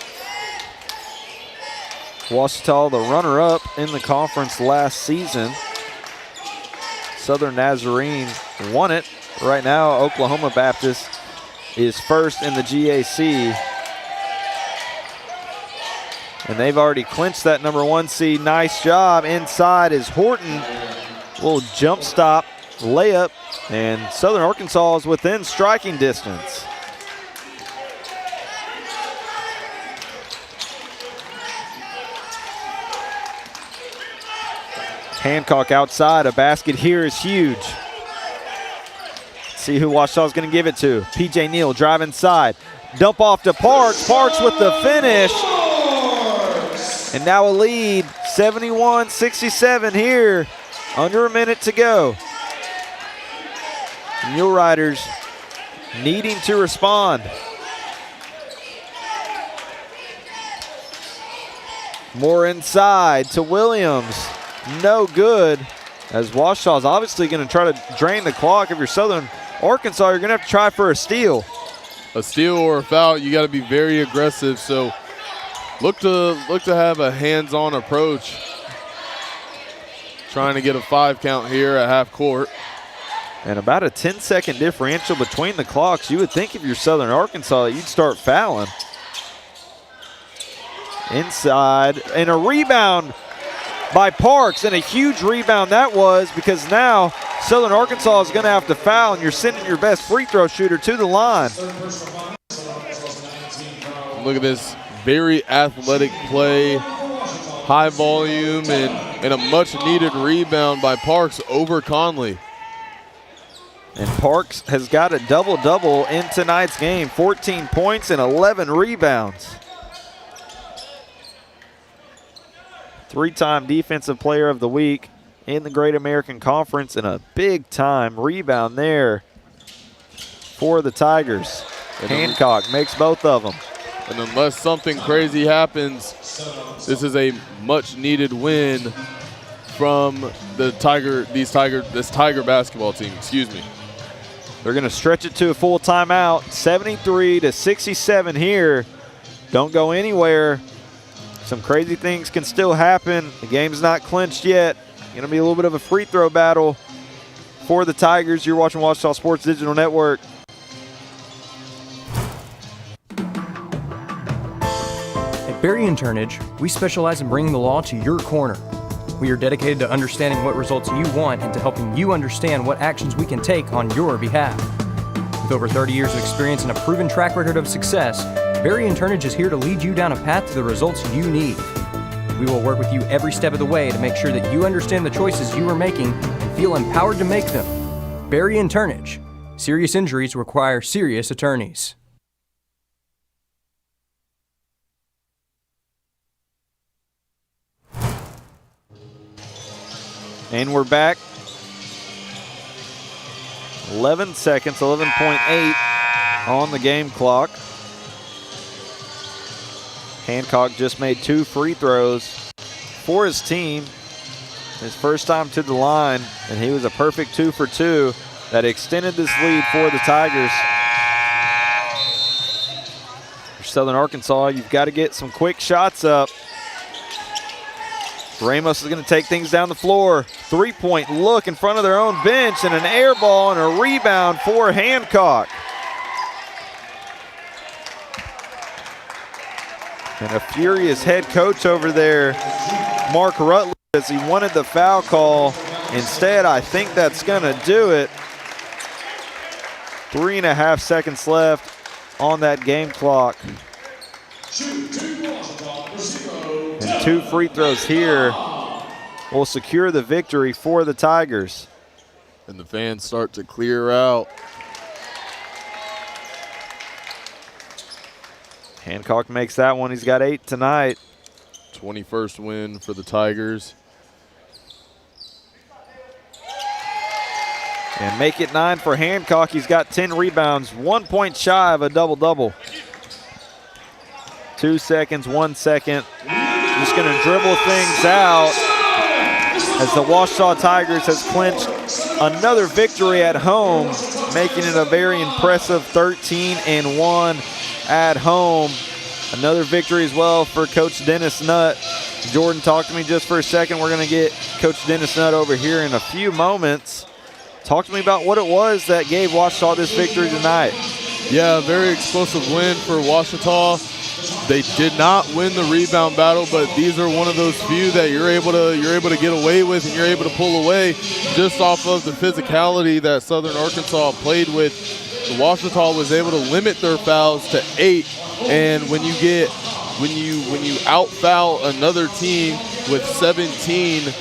Ouachita, the runner-up in the conference last season. Southern Nazarene won it. Right now, Oklahoma Baptist is first in the GAC. And they've already clinched that number 1 seed. Nice job. Inside is Horton. Little jump stop, layup, and Southern Arkansas is within striking distance. Hancock outside. A basket here is huge. See who Ouachita's going to give it to. P.J. Neal drive inside. Dump off to Parks. Parks with the finish. And now a lead, 71-67 here. Under a minute to go. Mule Riders needing to respond. More inside to Williams. No good, as Ouachita's obviously going to try to drain the clock. If you're Southern Arkansas, you're going to have to try for a steal. A steal or a foul, you got to be very aggressive. So look to have a hands-on approach. Trying to get a 5 count here at half court. And about a 10-second differential between the clocks. You would think if you're Southern Arkansas that you'd start fouling. Inside, and a rebound by Parks, and a huge rebound that was, because now Southern Arkansas is going to have to foul, and you're sending your best free throw shooter to the line. Look at this very athletic play, high volume, and a much-needed rebound by Parks over Conley. And Parks has got a double-double in tonight's game, 14 points and 11 rebounds. 3-time Defensive Player of the Week in the Great American Conference, and a big-time rebound there for the Tigers. Hancock makes both of them. And unless something crazy happens, this is a much-needed win from this Tiger basketball team. Excuse me. They're going to stretch it to a full timeout. 73-67 here. Don't go anywhere. Some crazy things can still happen. The game's not clinched yet. Going to be a little bit of a free throw battle for the Tigers. You're watching Ouachita Sports Digital Network. At Berry & Turnage, we specialize in bringing the law to your corner. We are dedicated to understanding what results you want and to helping you understand what actions we can take on your behalf. With over 30 years of experience and a proven track record of success, Berry & Turnage is here to lead you down a path to the results you need. We will work with you every step of the way to make sure that you understand the choices you are making and feel empowered to make them. Berry & Turnage. Serious injuries require serious attorneys. And we're back. 11 seconds, 11.8 on the game clock. Hancock just made 2 free throws for his team. His first time to the line, and he was a perfect 2 for 2 that extended this lead for the Tigers. For Southern Arkansas, you've got to get some quick shots up. Ramos is going to take things down the floor. 3-point look in front of their own bench, and an air ball and a rebound for Hancock. And a furious head coach over there, Mark Rutledge, as he wanted the foul call. Instead, I think that's going to do it. 3.5 seconds left on that game clock. And 2 free throws here will secure the victory for the Tigers. And the fans start to clear out. Hancock makes that one. He's got 8 tonight. 21st win for the Tigers. And make it 9 for Hancock. He's got 10 rebounds, 1 point shy of a double-double. 2 seconds, 1 second. Just going to dribble things out as the Ouachita Tigers has clinched another victory at home, making it a very impressive 13-1 at home. Another victory as well for Coach Dennis Nutt. Jordan, talk to me just for a second. We're going to get Coach Dennis Nutt over here in a few moments. Talk to me about what it was that gave Ouachita this victory tonight. Yeah, a very explosive win for Ouachita. They did not win the rebound battle, but these are one of those few that you're able to get away with, and you're able to pull away just off of the physicality that Southern Arkansas played with. Ouachita was able to limit their fouls to 8, and when you out foul another team with 17,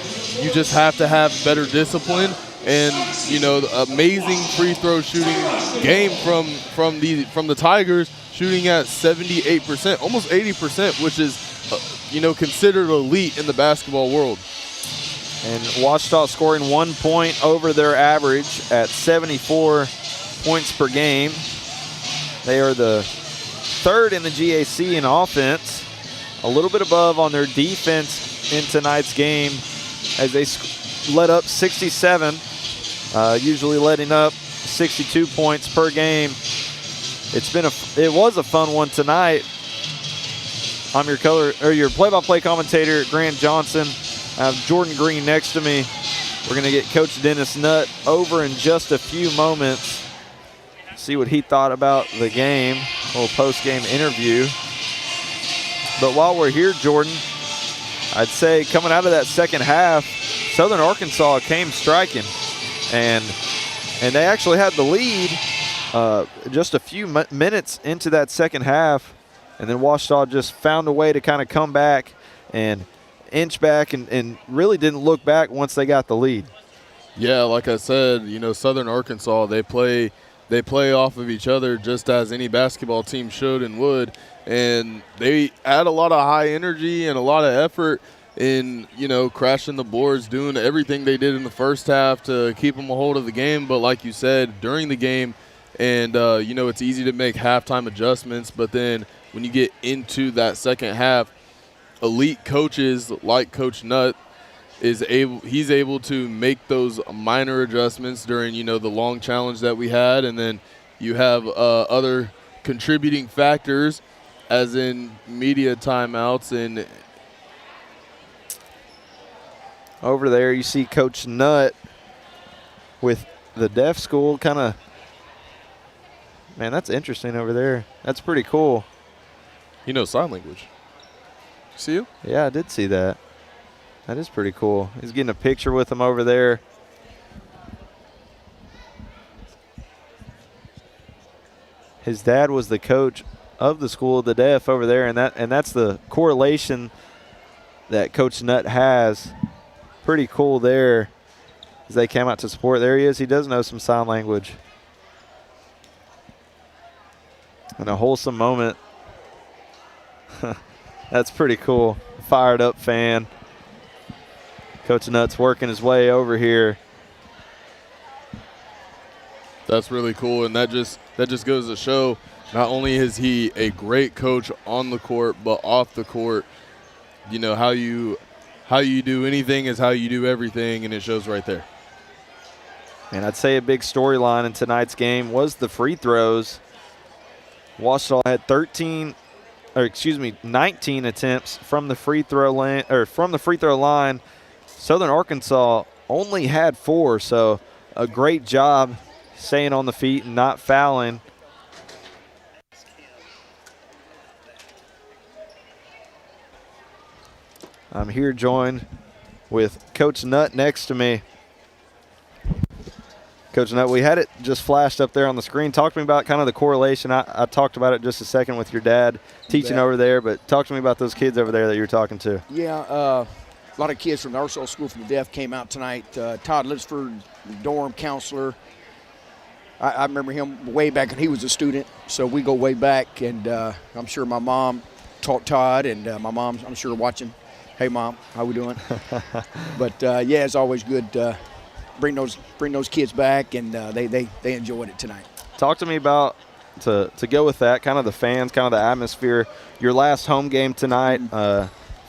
you just have to have better discipline. And amazing free throw shooting game from the Tigers, shooting at 78%, almost 80%, which is considered elite in the basketball world. And Ouachita scoring 1 point over their average at 74 points per game. They are the 3rd in the GAC in offense, a little bit above on their defense in tonight's game as they let up 67, usually letting up 62 points per game. It was a fun one tonight. I'm your play-by-play commentator, Grant Johnson. I have Jordan Green next to me. We're going to get Coach Dennis Nutt over in just a few moments. See what he thought about the game, a little post-game interview. But while we're here, Jordan, I'd say coming out of that second half, Southern Arkansas came striking, and they actually had the lead just a few minutes into that second half, and then Ouachita just found a way to kind of come back and inch back and really didn't look back once they got the lead. Yeah, like I said, Southern Arkansas, they play off of each other just as any basketball team should and would, and they had a lot of high energy and a lot of effort in crashing the boards, doing everything they did in the first half to keep them a hold of the game. But like you said, during the game, and it's easy to make halftime adjustments, but then when you get into that second half, elite coaches like Coach Nutt he's able to make those minor adjustments during the long challenge that we had, and then you have other contributing factors as in media timeouts. And over there you see Coach Nutt with the deaf school kind of, man, that's interesting over there. That's pretty cool. Sign language. See you? Yeah, I did see that. That is pretty cool. He's getting a picture with him over there. His dad was the coach of the School of the Deaf over there, and that's the correlation that Coach Nutt has. Pretty cool there as they came out to support. There he is. He does know some sign language. And a wholesome moment. That's pretty cool. Fired up fan. Coach Nutt's working his way over here. That's really cool, and that just goes to show not only is he a great coach on the court, but off the court, how you do anything is how you do everything, and it shows right there. And I'd say a big storyline in tonight's game was the free throws. Ouachita had 19 attempts from the free throw line. Southern Arkansas only had 4, so a great job staying on the feet and not fouling. I'm here joined with Coach Nutt next to me. Coach Nutt, we had it just flashed up there on the screen. Talk to me about kind of the correlation. I talked about it just a second with your dad teaching over there, but talk to me about those kids over there that you were talking to. Yeah, a lot of kids from the Arkansas School for the Deaf came out tonight. Todd Lisford, dorm counselor. I remember him way back when he was a student, so we go way back, and I'm sure my mom taught Todd, and my mom's, I'm sure, watching. Hey, Mom, how we doing? But, yeah, it's always good to bring those kids back, and they enjoyed it tonight. Talk to me about, to go with that, kind of the fans, kind of the atmosphere. Your last home game tonight,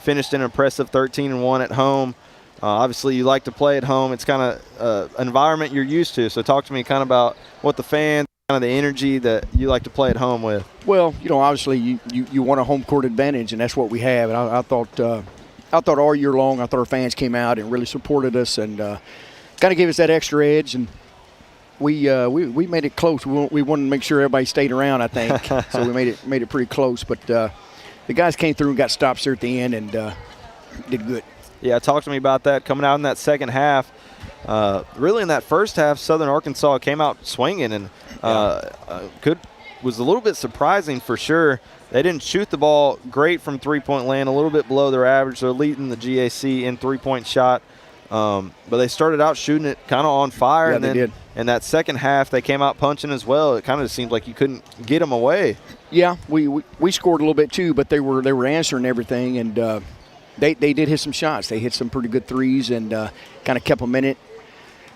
finished an impressive 13-1 at home. Obviously, you like to play at home. It's kind of an environment you're used to. So talk to me kind of about what the fans, kind of the energy that you like to play at home with. Well, obviously you want a home court advantage, and that's what we have. And I thought all year long, I thought our fans came out and really supported us and kind of gave us that extra edge. And we made it close. We wanted to make sure everybody stayed around, I think. So we made it pretty close. But the guys came through and got stops there at the end and did good. Yeah, talk to me about that. Coming out in that second half, really in that first half, Southern Arkansas came out swinging and was a little bit surprising for sure. They didn't shoot the ball great from three-point land, a little bit below their average. They're leading the GAC in three-point shot. But they started out shooting it kind of on fire. Yeah, and then they did. In that second half, they came out punching as well. It kind of seemed like you couldn't get them away. Yeah, we scored a little bit too, but they were answering everything, and they did hit some shots. They hit some pretty good threes and kind of kept them in it.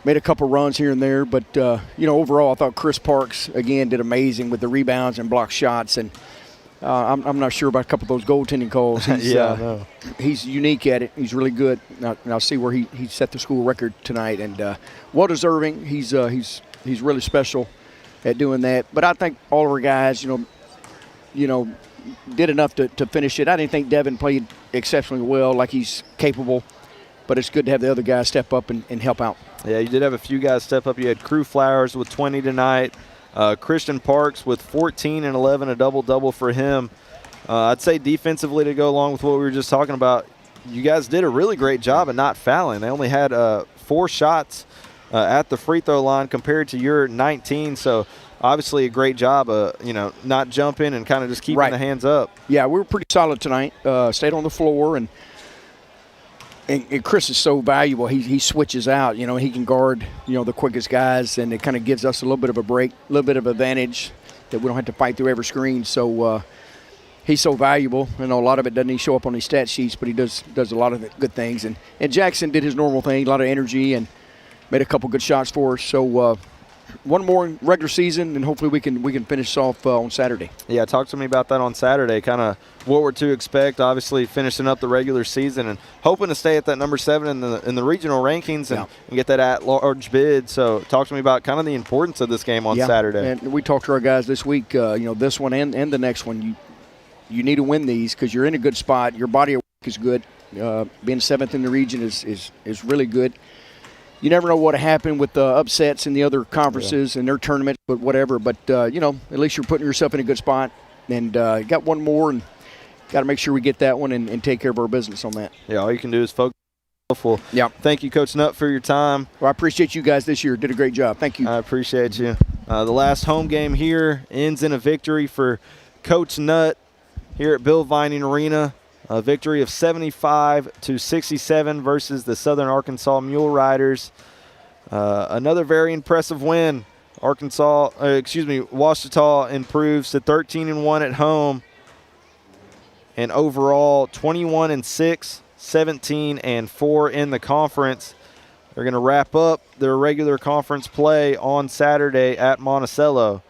Made a couple runs here and there, but overall, I thought Chris Parks again did amazing with the rebounds and block shots. And I'm not sure about a couple of those goaltending calls. He's, he's unique at it. He's really good. Now see where he set the school record tonight, and well deserving. He's really special at doing that. But I think all of our guys, did enough to finish it. I didn't think Devin played exceptionally well, like he's capable, but it's good to have the other guys step up and help out. Yeah, you did have a few guys step up. You had Crew Flowers with 20 tonight. Christian Parks with 14 and 11, a double-double for him. I'd say defensively, to go along with what we were just talking about, you guys did a really great job at not fouling. They only had 4 shots at the free throw line compared to your 19, so obviously a great job, not jumping and kind of just keeping the hands up. Yeah, we were pretty solid tonight. Stayed on the floor, and Chris is so valuable. He switches out. He can guard, the quickest guys, and it kind of gives us a little bit of a break, a little bit of advantage that we don't have to fight through every screen. So he's so valuable. A lot of it doesn't show up on his stat sheets, but he does a lot of good things. And Jackson did his normal thing, a lot of energy, and made a couple good shots for us. So one more in regular season, and hopefully we can finish off on Saturday. Yeah, talk to me about that on Saturday, kind of what we're to expect. Obviously finishing up the regular season and hoping to stay at that number 7 in the regional rankings and get that at-large bid. So talk to me about kind of the importance of this game on Saturday. And we talked to our guys this week, this one and the next one. You need to win these because you're in a good spot. Your body of work is good. Being 7th in the region is really good. You never know what will happen with the upsets in the other conferences and their tournaments, but whatever. But, at least you're putting yourself in a good spot. And got one more, and got to make sure we get that one and take care of our business on that. Yeah, all you can do is focus. Well, thank you, Coach Nutt, for your time. Well, I appreciate you guys this year. Did a great job. Thank you. I appreciate you. The last home game here ends in a victory for Coach Nutt here at Bill Vining Arena. A victory of 75-67 versus the Southern Arkansas Mule Riders. Another very impressive win. Washita improves to 13-1 at home, and overall 21-6, 17-4 in the conference. They're going to wrap up their regular conference play on Saturday at Monticello.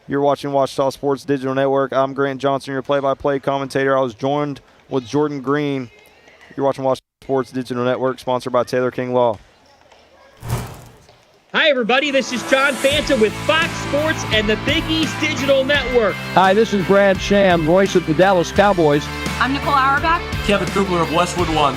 You're watching Washita Sports Digital Network. I'm Grant Johnson, your play-by-play commentator. I was joined with Jordan Green. You're watching Washita Sports Digital Network, sponsored by Taylor King Law. Hi, everybody. This is John Fanta with Fox Sports and the Big East Digital Network. Hi, this is Brad Sham, voice of the Dallas Cowboys. I'm Nicole Auerbach. Kevin Kugler of Westwood One.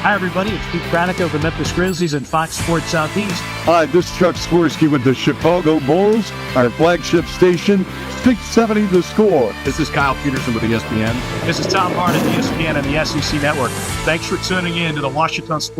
Hi, everybody. It's Pete Pranica of the Memphis Grizzlies and Fox Sports Southeast. Hi, this is Chuck Swirsky with the Chicago Bulls, our flagship station, 670 The Score. This is Kyle Peterson with ESPN. This is Tom Barnett, ESPN and the SEC Network. Thanks for tuning in to the Washington Sports